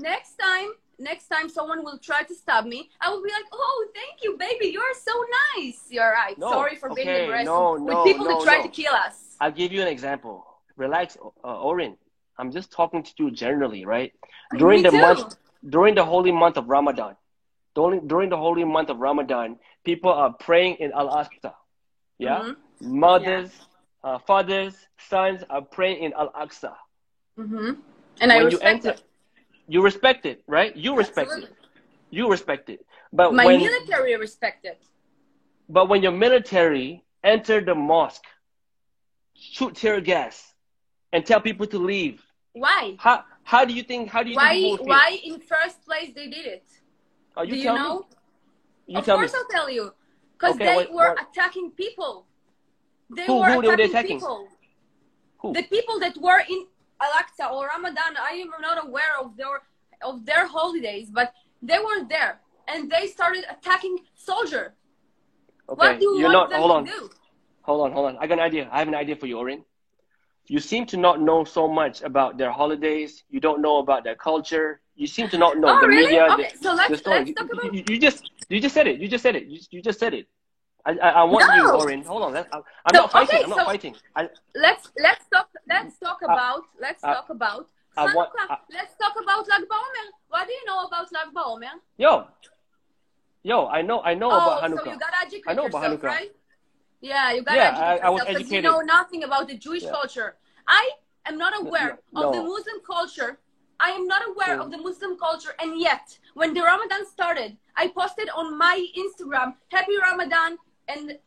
Next time someone will try to stab me, I will be like, oh, thank you, baby. You're so nice. You're right. Sorry for being aggressive with people that try to kill us. I'll give you an example. Relax, Orin. I'm just talking to you generally, right? During the holy month of Ramadan, people are praying in Al-Aqsa. Yeah? Mothers, fathers, sons are praying in Al-Aqsa. And I respect it. You respect it, right? You respect it. But my military respect it. But when your military enter the mosque, shoot tear gas, and tell people to leave. Why? How do you think? Why in first place they did it? Do you know? Of course I'll tell you. Because they were attacking people. Who were they attacking? People. Who? The people that were in Al-Aqsa or Ramadan, I am not aware of their holidays, but they were there and they started attacking soldiers. Okay. What do you want them to do? Hold on. I got an idea. I have an idea for you, Orin. You seem to not know so much about their holidays. You don't know about their culture. You seem to not know the media. Okay, so let's talk about. You just said it. I want you, Orin. Hold on. I'm not fighting. Let's talk about Hanukkah. Let's talk about Lag BaOmer. What do you know about Lag BaOmer? Yo, I know about Hanukkah. So you got educated I know about yourself, Hanukkah. right? Yeah, you got educated I was yourself because educated. you know nothing about the Jewish culture. I am not aware of the Muslim culture. I am not aware of the Muslim culture, and yet, when the Ramadan started, I posted on my Instagram, Happy Ramadan, and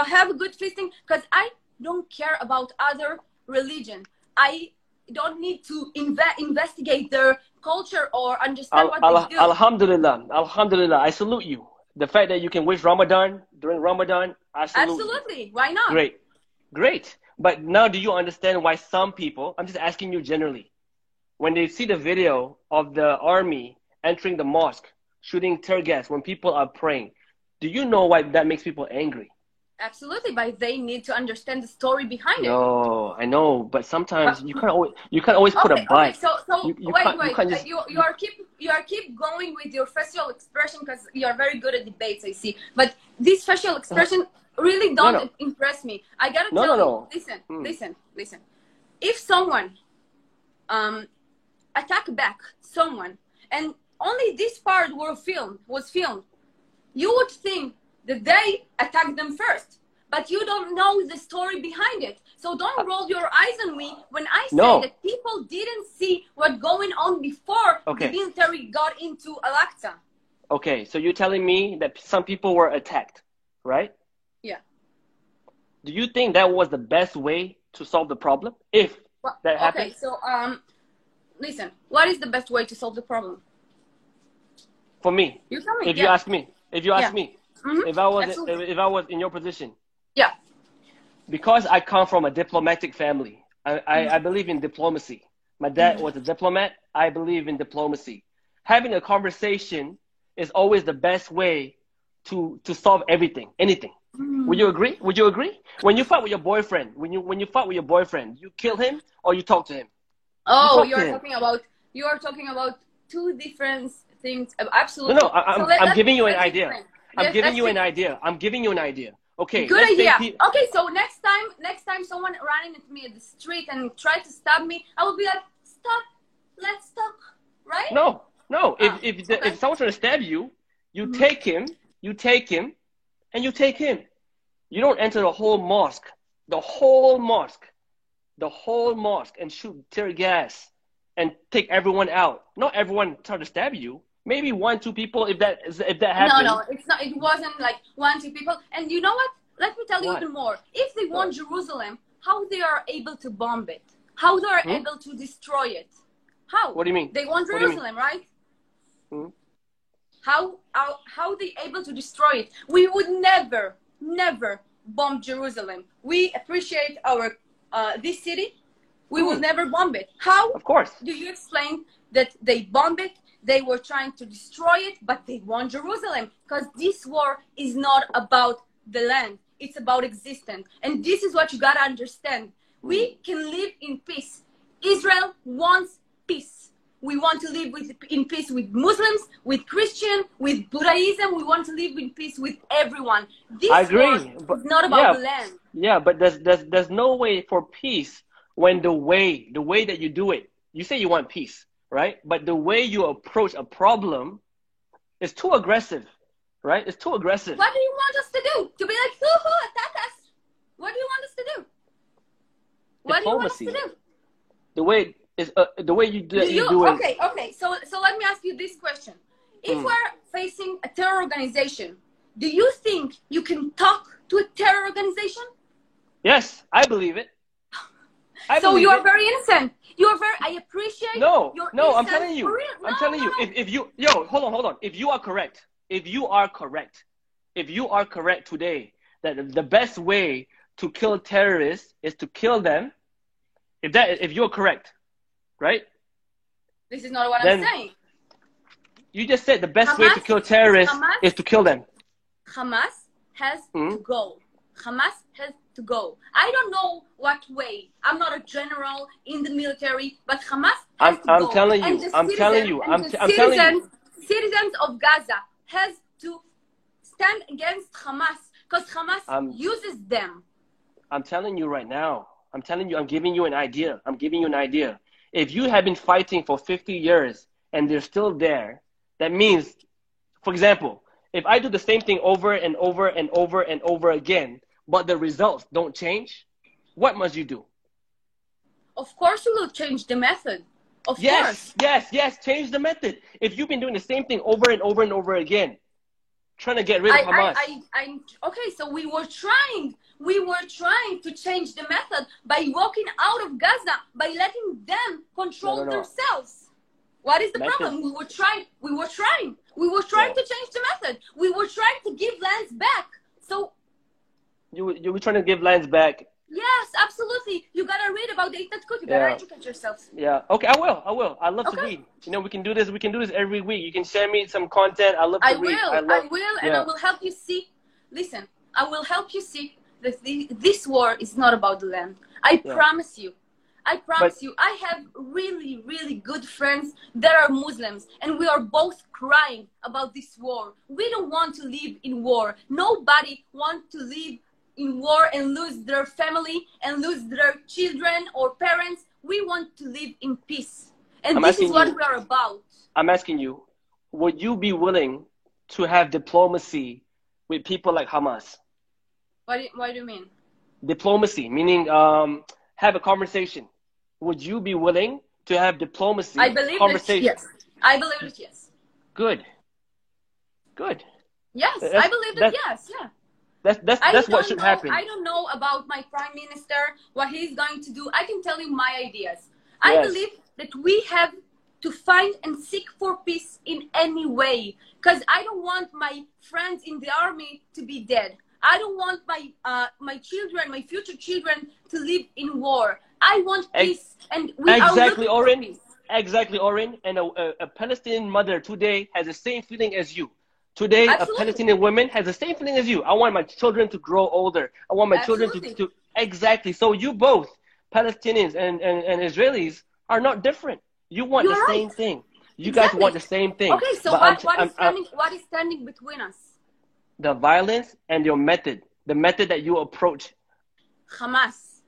have a good feasting, because I don't care about other religion. I don't need to investigate their culture or understand what they do. Alhamdulillah, I salute you. The fact that you can wish Ramadan during Ramadan, I salute you. Absolutely, why not? Great. But now do you understand why some people, I'm just asking you generally, when they see the video of the army entering the mosque, shooting tear gas when people are praying, do you know why that makes people angry? Absolutely, but they need to understand the story behind it. No, I know, but sometimes you can't always put a but. So wait. You are keep going with your facial expression because you are very good at debates, I see. But this facial expression really don't impress me. I gotta tell you. Listen. If someone attack back someone and only this part was filmed, you would think that they attacked them first, but you don't know the story behind it. So don't roll your eyes on me when I say that people didn't see what's going on before the military got into Al-Aqsa. Okay, so you're telling me that some people were attacked, right? Yeah. Do you think that was the best way to solve the problem if that happened? Okay, so listen, what is the best way to solve the problem? For me, you tell me. If you ask me, Mm-hmm. if I was in your position, because I come from a diplomatic family, I believe in diplomacy. My dad was a diplomat. I believe in diplomacy. Having a conversation is always the best way to solve anything. Would you agree? Would you agree? When you fight with your boyfriend, when you fight with your boyfriend, you kill him or you talk to him? Oh, you are talking about two different things. Absolutely. No, I'm giving you an idea. I'm giving you an idea. Okay. Good idea. Okay, so next time someone running at me at the street and try to stab me, I will be like, stop, let's talk, right? No. If someone's trying to stab you, you take him, and you take him. You don't enter the whole mosque, and shoot tear gas and take everyone out. Not everyone try to stab you. Maybe 1-2 people, if that happens. No, it's not. It wasn't like 1-2 people. And you know what? Let me tell you even more. If they want Jerusalem, how they are able to bomb it? How they are able to destroy it? How? What do you mean? They want Jerusalem, right? How they able to destroy it? We would never bomb Jerusalem. We appreciate our this city. We will never bomb it. How? Of course. Do you explain that they bomb it? They were trying to destroy it, but they want Jerusalem, because this war is not about the land. It's about existence. And this is what you got to understand. We can live in peace. Israel wants peace. We want to live in peace with Muslims, with Christians, with Buddhism. We want to live in peace with everyone. This I agree, war is not about the land. Yeah, but there's no way for peace when the way that you do it. You say you want peace, right? But the way you approach a problem is too aggressive, right? It's too aggressive. What do you want us to do? To be like, hoo-hoo, attack us? What do you want us to do? What do you want us to do? The way is the way you do it. Okay. So let me ask you this question: if we're facing a terror organization, do you think you can talk to a terror organization? Yes, I believe it. So you are very innocent. You are very. I appreciate. No, your I'm telling you. I'm telling you. If you hold on. If you are correct today, that the best way to kill terrorists is to kill them. If you're correct, right? This is not what I'm saying. You just said the best way to kill terrorists is to kill them. Hamas has to go. Hamas has to go. I don't know what way. I'm not a general in the military, but Hamas has to go. I'm telling you. Citizens of Gaza has to stand against Hamas, because Hamas uses them. I'm telling you right now. I'm giving you an idea. If you have been fighting for 50 years and they're still there, that means, for example, if I do the same thing over and over and over and over again, but the results don't change, what must you do? Of course you will change the method. Of course. Yes, change the method. If you've been doing the same thing over and over and over again, trying to get rid of Hamas. Okay, so we were trying to change the method by walking out of Gaza, by letting them control themselves. What is the problem? We were trying to change the method. We were trying to give lands back. So you were trying to give lands back. Yes, absolutely. You gotta read about the Itatkud. You gotta educate yourselves. Yeah. Okay, I will. I love to read. You know, we can do this every week. You can share me some content. I love to read. I will, and I will help you see. Listen, I will help you see that this war is not about the land. I promise you. I have really, really good friends that are Muslims, and we are both crying about this war. We don't want to live in war. Nobody wants to live in war and lose their family and lose their children or parents. We want to live in peace. And this is what we are about. I'm asking you, would you be willing to have diplomacy with people like Hamas? What do you mean? Diplomacy, meaning have a conversation. Would you be willing to have diplomacy? I believe conversation? Yes. I believe it, yes. Good. Yes, I believe it, yes, yeah. That's what should happen. I don't know about my prime minister, what he's going to do. I can tell you my ideas. I believe that we have to find and seek for peace in any way. Because I don't want my friends in the army to be dead. I don't want my children, my future children, to live in war. I want peace, and we are looking for peace. Exactly, Oren. And a Palestinian mother today has the same feeling as you. Today, a Absolutely. Palestinian woman has the same feeling as you. I want my children to grow older. I want my children to exactly. So you both, Palestinians and Israelis, are not different. You want You're the right. same thing. You guys Exactly. want the same thing. Okay, so But what is standing between us? the violence and your method, the method that you approach. Hamas.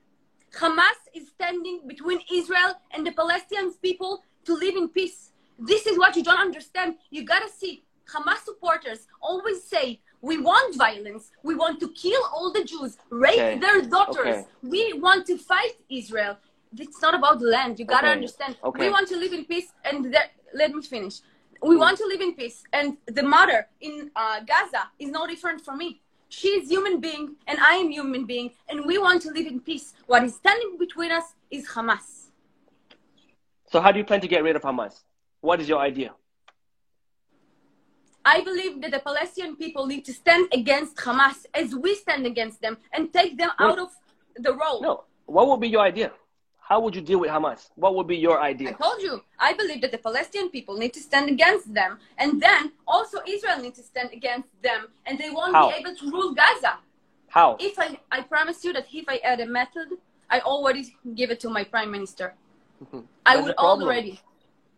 Hamas is standing between Israel and the Palestinian people to live in peace. This is what you don't understand. You gotta see, Hamas supporters always say, we want violence. We want to kill all the Jews, rape their daughters. We want to fight Israel. It's not about the land. You gotta understand. We want to live in peace. And let me finish. We want to live in peace. And the mother in Gaza is no different from me. She is human being and I am human being. And we want to live in peace. What is standing between us is Hamas. So how do you plan to get rid of Hamas? What is your idea? I believe that the Palestinian people need to stand against Hamas as we stand against them and take them out of the role. No. What would be your idea? How would you deal with Hamas? What would be your idea? I told you. I believe that the Palestinian people need to stand against them. And then also Israel needs to stand against them. And they won't be able to rule Gaza. How? If I promise you that if I add a method, I already give it to my prime minister. I would already.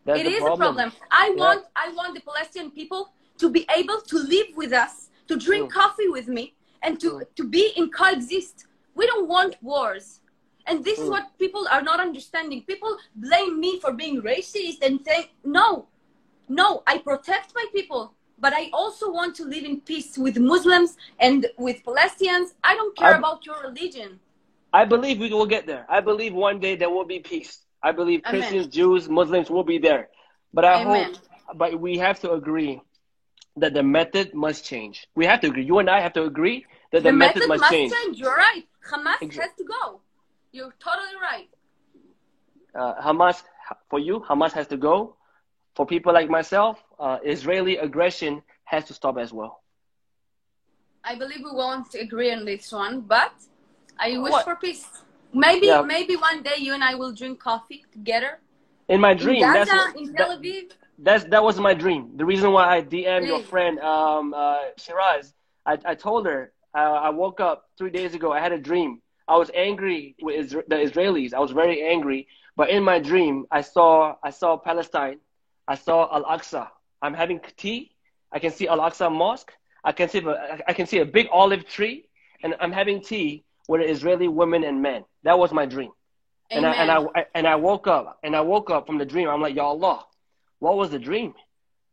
It is a problem. I want the Palestinian people to be able to live with us, to drink coffee with me, and to be in coexist. We don't want wars. And this is what people are not understanding. People blame me for being racist and saying, no, I protect my people, but I also want to live in peace with Muslims and with Palestinians. I don't care about your religion. I believe we will get there. I believe one day there will be peace. I believe Christians, Jews, Muslims will be there. But I hope, but we have to agree that the method must change. We have to agree. You and I have to agree that the method must change. You're right. Hamas has to go. You're totally right. Hamas, for you, Hamas has to go. For people like myself, Israeli aggression has to stop as well. I believe we won't agree on this one, but I wish for peace. Maybe one day you and I will drink coffee together. In my dream, in Gaza, in Tel Aviv. That was my dream. The reason why I DM'd your friend Shiraz, I told her I woke up 3 days ago. I had a dream. I was angry with the Israelis. I was very angry. But in my dream, I saw Palestine. I saw Al-Aqsa. I'm having tea. I can see Al-Aqsa Mosque. I can see a big olive tree, and I'm having tea with Israeli women and men. That was my dream. And I woke up from the dream. I'm like, Ya Allah, what was the dream?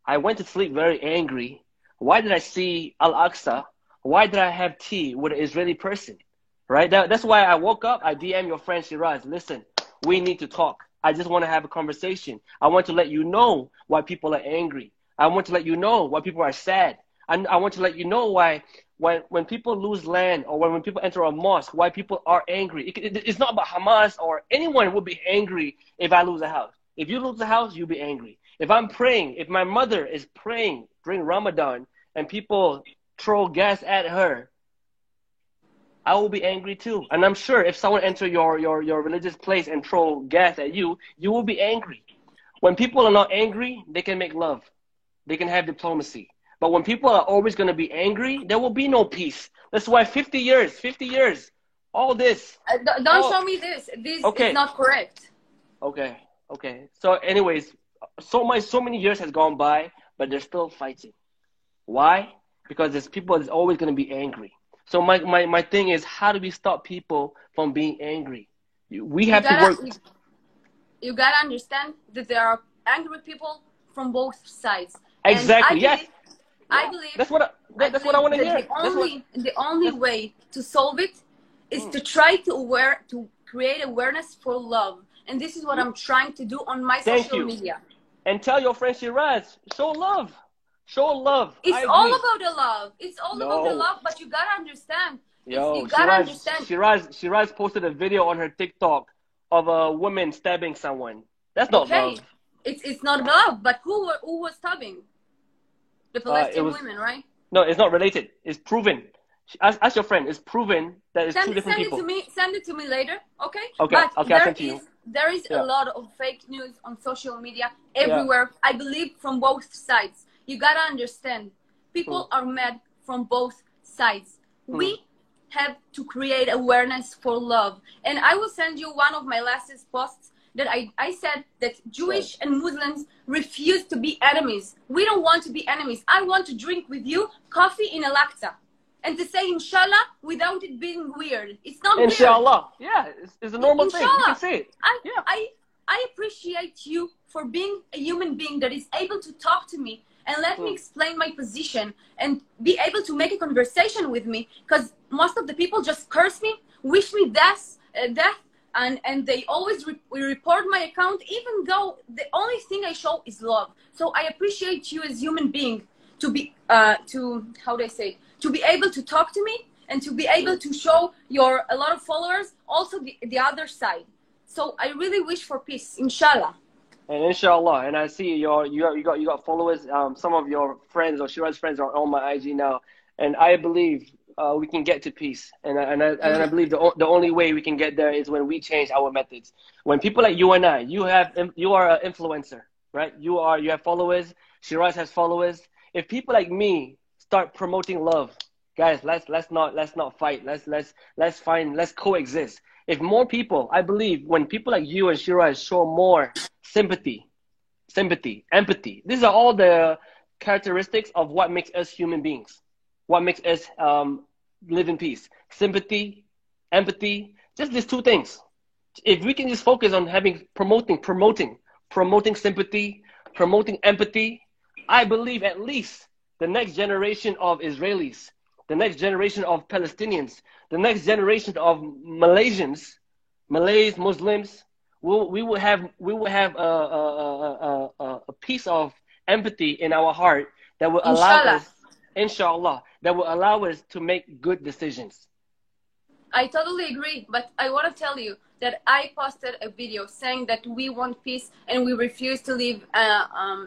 I went to sleep very angry. Why did I see Al-Aqsa? Why did I have tea with an Israeli person? Right? That's why I woke up. I DM your friend Shiraz. Listen, we need to talk. I just want to have a conversation. I want to let you know why people are angry. I want to let you know why people are sad. I want to let you know why when people lose land or when people enter a mosque, why people are angry. It's not about Hamas or anyone will be angry if I lose a house. If you lose a house, you'll be angry. If I'm praying, if my mother is praying during Ramadan and people throw gas at her, I will be angry too. And I'm sure if someone enter your religious place and throw gas at you, you will be angry. When people are not angry, they can make love. They can have diplomacy. But when people are always going to be angry, there will be no peace. That's why 50 years, all this. Don't show me this. This is not correct. Okay. So anyways, so many years has gone by, but they're still fighting. Why? Because there's people that's always going to be angry. So my thing is, how do we stop people from being angry? We have to work. You got to understand that there are angry people from both sides. Exactly, I believe that's what I want to hear. The only way to solve it is to try to create awareness for love. And this is what I'm trying to do on my social media. And tell your friend Shiraz, show love. Show love. It's all about the love. It's all about the love, but you gotta understand. You gotta understand. Shiraz posted a video on her TikTok of a woman stabbing someone. That's not love. It's not love, but who was stabbing? The Palestinian women, right? No, it's not related. It's proven. Ask your friend. It's proven that it's two different people. Send it to me later, okay? Okay, but I'll send to you. There is a lot of fake news on social media everywhere. I believe from both sides. You gotta understand. people are mad from both sides. We have to create awareness for love. And I will send you one of my latest posts that I said that Jewish and Muslims refuse to be enemies. We don't want to be enemies. I want to drink with you coffee in Al-Aqsa. And to say inshallah without it being weird. It's not weird. Inshallah. Yeah, it's a normal thing. You can say it. I appreciate you for being a human being that is able to talk to me and let me explain my position and be able to make a conversation with me, because most of the people just curse me, wish me death, and they always report my account, even though the only thing I show is love. So I appreciate you as human being to be to be able to talk to me and to be able to show a lot of followers also the other side. So I really wish for peace, inshallah. And inshallah, and I see you got followers. Some of your friends or Shiraz friends are on my IG now, and I believe we can get to peace. And I believe the only way we can get there is when we change our methods. When people like you and I, you are an influencer, right? You have followers. Shiraz has followers. If people like me start promoting love, guys, let's not fight. Let's coexist. If more people, I believe, when people like you and Shiraz show more sympathy, empathy, these are all the characteristics of what makes us human beings, what makes us live in peace. Sympathy, empathy, just these two things. If we can just focus on promoting sympathy, promoting empathy, I believe at least the next generation of Israelis, the next generation of Palestinians, the next generation of Malays, Muslims, we will have a piece of empathy in our heart that will allow us, inshallah, that will allow us to make good decisions. I totally agree, but I want to tell you that I posted a video saying that we want peace and we refuse to live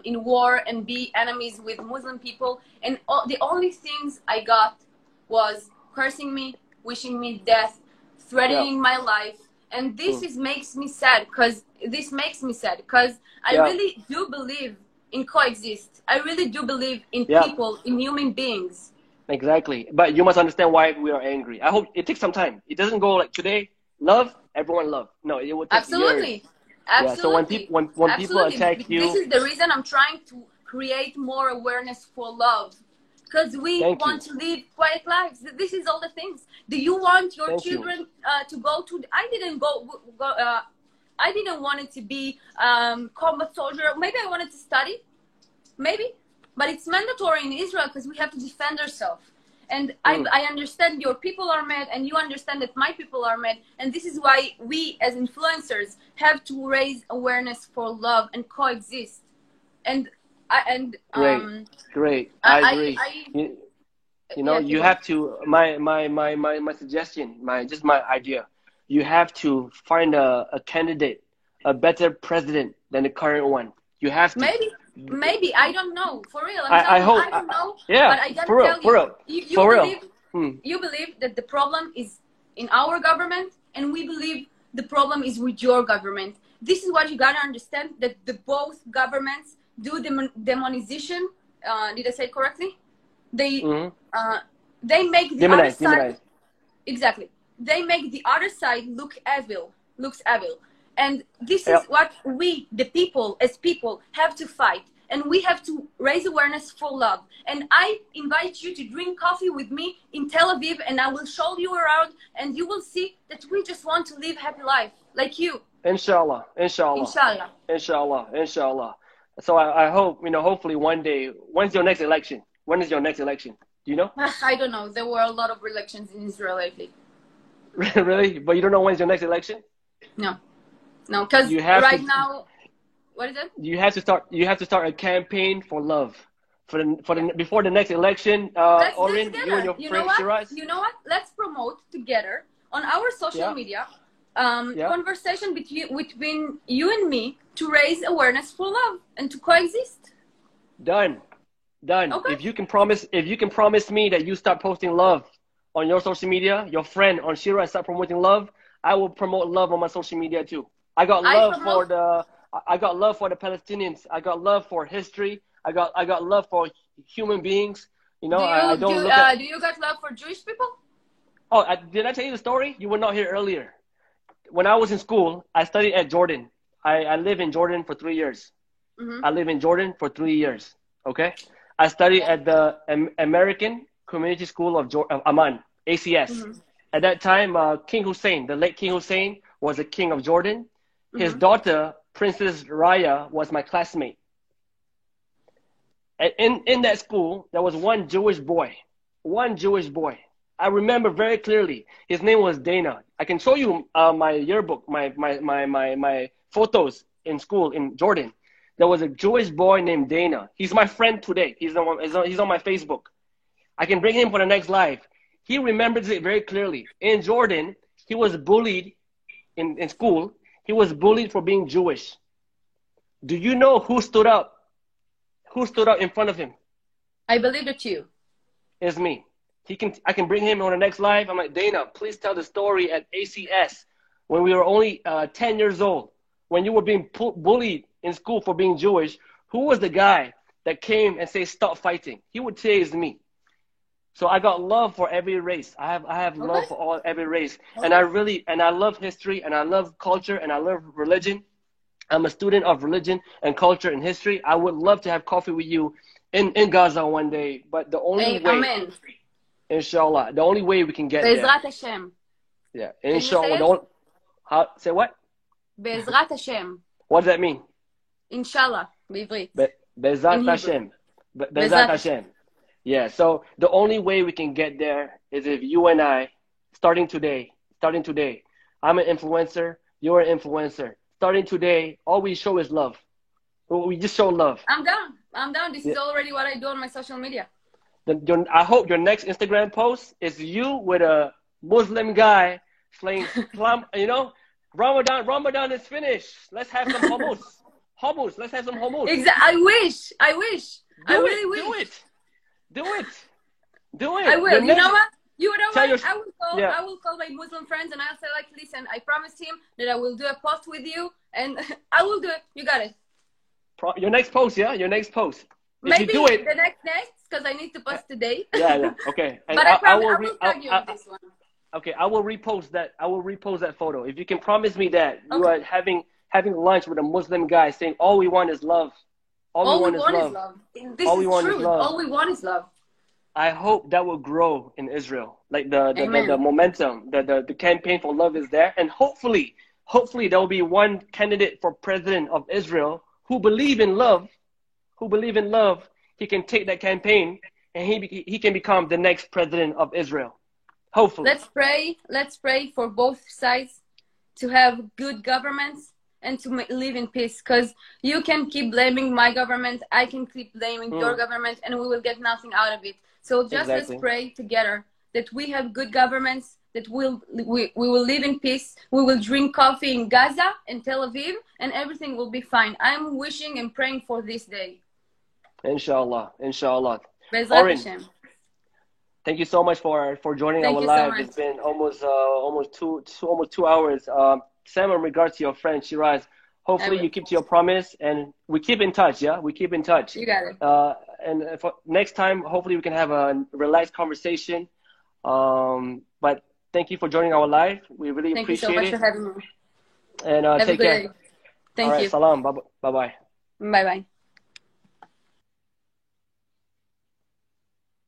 in war and be enemies with Muslim people. And the only things I got was cursing me, wishing me death, threatening my life. And this makes me sad, because I really do believe in coexist. I really do believe in people, in human beings. Exactly. But you must understand why we are angry. I hope it takes some time. It doesn't go like today, love, everyone love. No, it will take years. Yeah, so when people attack you, this is the reason I'm trying to create more awareness for love, because we want to live quiet lives. This is all the things. Do you want your children to go to? I didn't I didn't want it to be combat soldier. Maybe I wanted to study, maybe, but it's mandatory in Israel because we have to defend ourselves. And I understand your people are mad, and you understand that my people are mad. And this is why we, as influencers, have to raise awareness for love and coexist. And great. I agree. You have to. My suggestion, my idea. You have to find a candidate, a better president than the current one. You have to. Maybe I don't know, for real. I hope. I don't know. Yeah, but I gotta tell you, you believe that the problem is in our government, and we believe the problem is with your government. This is what you gotta understand: that both governments do demonization. Did I say it correctly? They make the other side exactly. They make the other side looks evil. And this is what we, the people, as people, have to fight. And we have to raise awareness for love. And I invite you to drink coffee with me in Tel Aviv, and I will show you around, and you will see that we just want to live happy life, like you. Inshallah. So I hope, hopefully one day. When's your next election? When is your next election? Do you know? I don't know. There were a lot of elections in Israel lately. Really? But you don't know when's your next election? No, because right now, what is it? You have to start a campaign for love, before the next election. Oren, you and your friend Shiraz. You know what? Let's promote together on our social media, conversation between you and me to raise awareness for love and to coexist. Done. Okay. If you can promise me that you start posting love on your social media, your friend on Shiraz start promoting love, I will promote love on my social media too. I got love for the Palestinians. I got love for history. I got love for human beings. You know, I don't look at... Do you got love for Jewish people? Oh, did I tell you the story? You were not here earlier. When I was in school, I studied at Jordan. I lived in Jordan for 3 years. I live in Jordan for 3 years. Okay, I studied at the American Community School of Amman, ACS. At that time, King Hussein, the late King Hussein, was the king of Jordan. His daughter, Princess Raya, was my classmate. In that school, there was one Jewish boy. One Jewish boy. I remember very clearly. His name was Dana. I can show you my yearbook, my photos in school in Jordan. There was a Jewish boy named Dana. He's my friend today. He's on my Facebook. I can bring him for the next live. He remembers it very clearly. In Jordan, he was bullied in school. He was bullied for being Jewish. Do you know who stood up? Who stood up in front of him? I believe it's you. It's me. I can bring him on the next live. I'm like, Dana, please tell the story at ACS when we were only 10 years old, when you were being bullied in school for being Jewish. Who was the guy that came and said, stop fighting? He would say it's me. So I got love for every race. I have love for every race. And I love history, and I love culture, and I love religion. I'm a student of religion and culture and history. I would love to have coffee with you in Gaza one day, but the only way... Amen. Inshallah. The only way we can get there. Be'ezrat Hashem. Yeah. Inshallah. Say what? Be'ezrat Hashem. What does that mean? Inshallah. Be'ivrit. Be'ezrat Hashem. Be'ezrat Hashem. Yeah. So the only way we can get there is if you and I, starting today, I'm an influencer, you're an influencer. Starting today, all we show is love. We just show love. I'm down. This is already what I do on my social media. I hope your next Instagram post is you with a Muslim guy slaying, you know, Ramadan is finished. Let's have some hummus. Let's have some hummus. Exactly. I wish. I really wish. Do it. I will. You know what? Yeah. I will call my Muslim friends and I'll say, like, listen, I promised him that I will do a post with you, and I will do it. You got it. Your next post, yeah? Your next post. Maybe if you do it, the next, because I need to post today. Yeah. Okay. And but I will tag you on this one. Okay, I will repost that photo. If you can promise me that you are having lunch with a Muslim guy saying all we want is love. All we want is love. This is true. All we want is love. I hope that will grow in Israel. Like the momentum, the campaign for love is there. And hopefully there will be one candidate for president of Israel who believe in love. He can take that campaign and he can become the next president of Israel. Hopefully. Let's pray for both sides to have good governments and to live in peace, because you can keep blaming my government, I can keep blaming your government, and we will get nothing out of it. So just let's pray together that we have good governments, that we will live in peace, we will drink coffee in Gaza and Tel Aviv, and everything will be fine. I'm wishing and praying for this day. Inshallah. Oren, thank you so much for joining our live. So it's been almost 2 hours. Sam, in regards to your friend Shiraz, hopefully you keep to your promise, and we keep in touch. Yeah, we keep in touch. You got it. And for next time, hopefully we can have a relaxed conversation. But thank you for joining our live. We really appreciate it. Thank you so much for having me. And take care. Day. Thank you. Salam. Bye bye. Bye bye.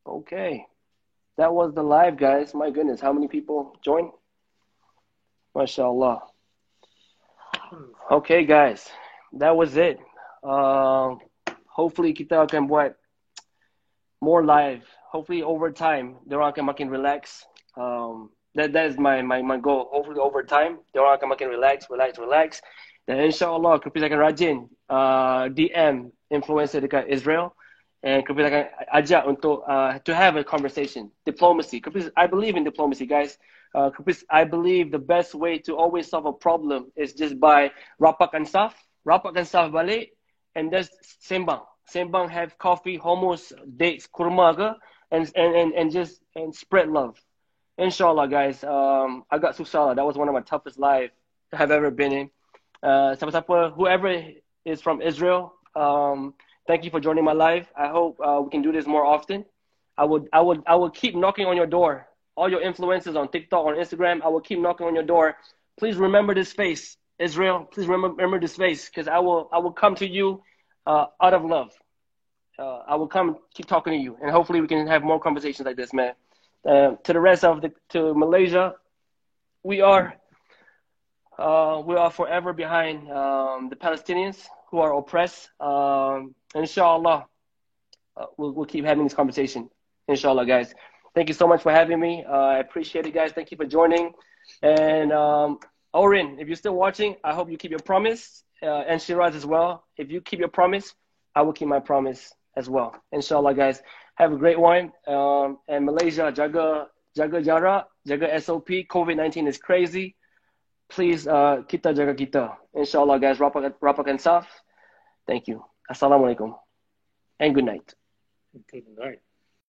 Okay, that was the live, guys. My goodness, how many people joined? MashaAllah. Okay, guys, that was it. Hopefully kita akan buat more live. Hopefully over time, diorang akan makin relax. That is my goal. Hopefully over time, diorang akan makin relax. Dan insyaAllah, Caprice akan rajin DM influencer dekat Israel. And Caprice akan ajak untuk to have a conversation. Diplomacy. Caprice, I believe in diplomacy, guys. Caprice, I believe the best way to always solve a problem is just by rapatkan saf balik, and just sembang, have coffee, hummus, dates, kurma ke, and spread love. Inshallah, guys. Agak susah lah. That was one of my toughest lives I have ever been in. Whoever is from Israel, thank you for joining my live. I hope we can do this more often. I would keep knocking on your door. All your influencers on TikTok, on Instagram, I will keep knocking on your door. Please remember this face, Israel. Please remember this face, because I will come to you out of love. I will come keep talking to you, and hopefully we can have more conversations like this, man. To the rest of to Malaysia, we are forever behind the Palestinians who are oppressed. Inshallah, we'll keep having this conversation. Inshallah, guys. Thank you so much for having me. I appreciate it, guys. Thank you for joining. And Oren, if you're still watching, I hope you keep your promise. And Shiraz as well. If you keep your promise, I will keep my promise as well. Inshallah, guys. Have a great one. And Malaysia, jaga jarak, jaga SOP. COVID-19 is crazy. Please, kita jaga kita. Inshallah, guys. Rapakan saf. Thank you. Assalamualaikum. And good night. Good night.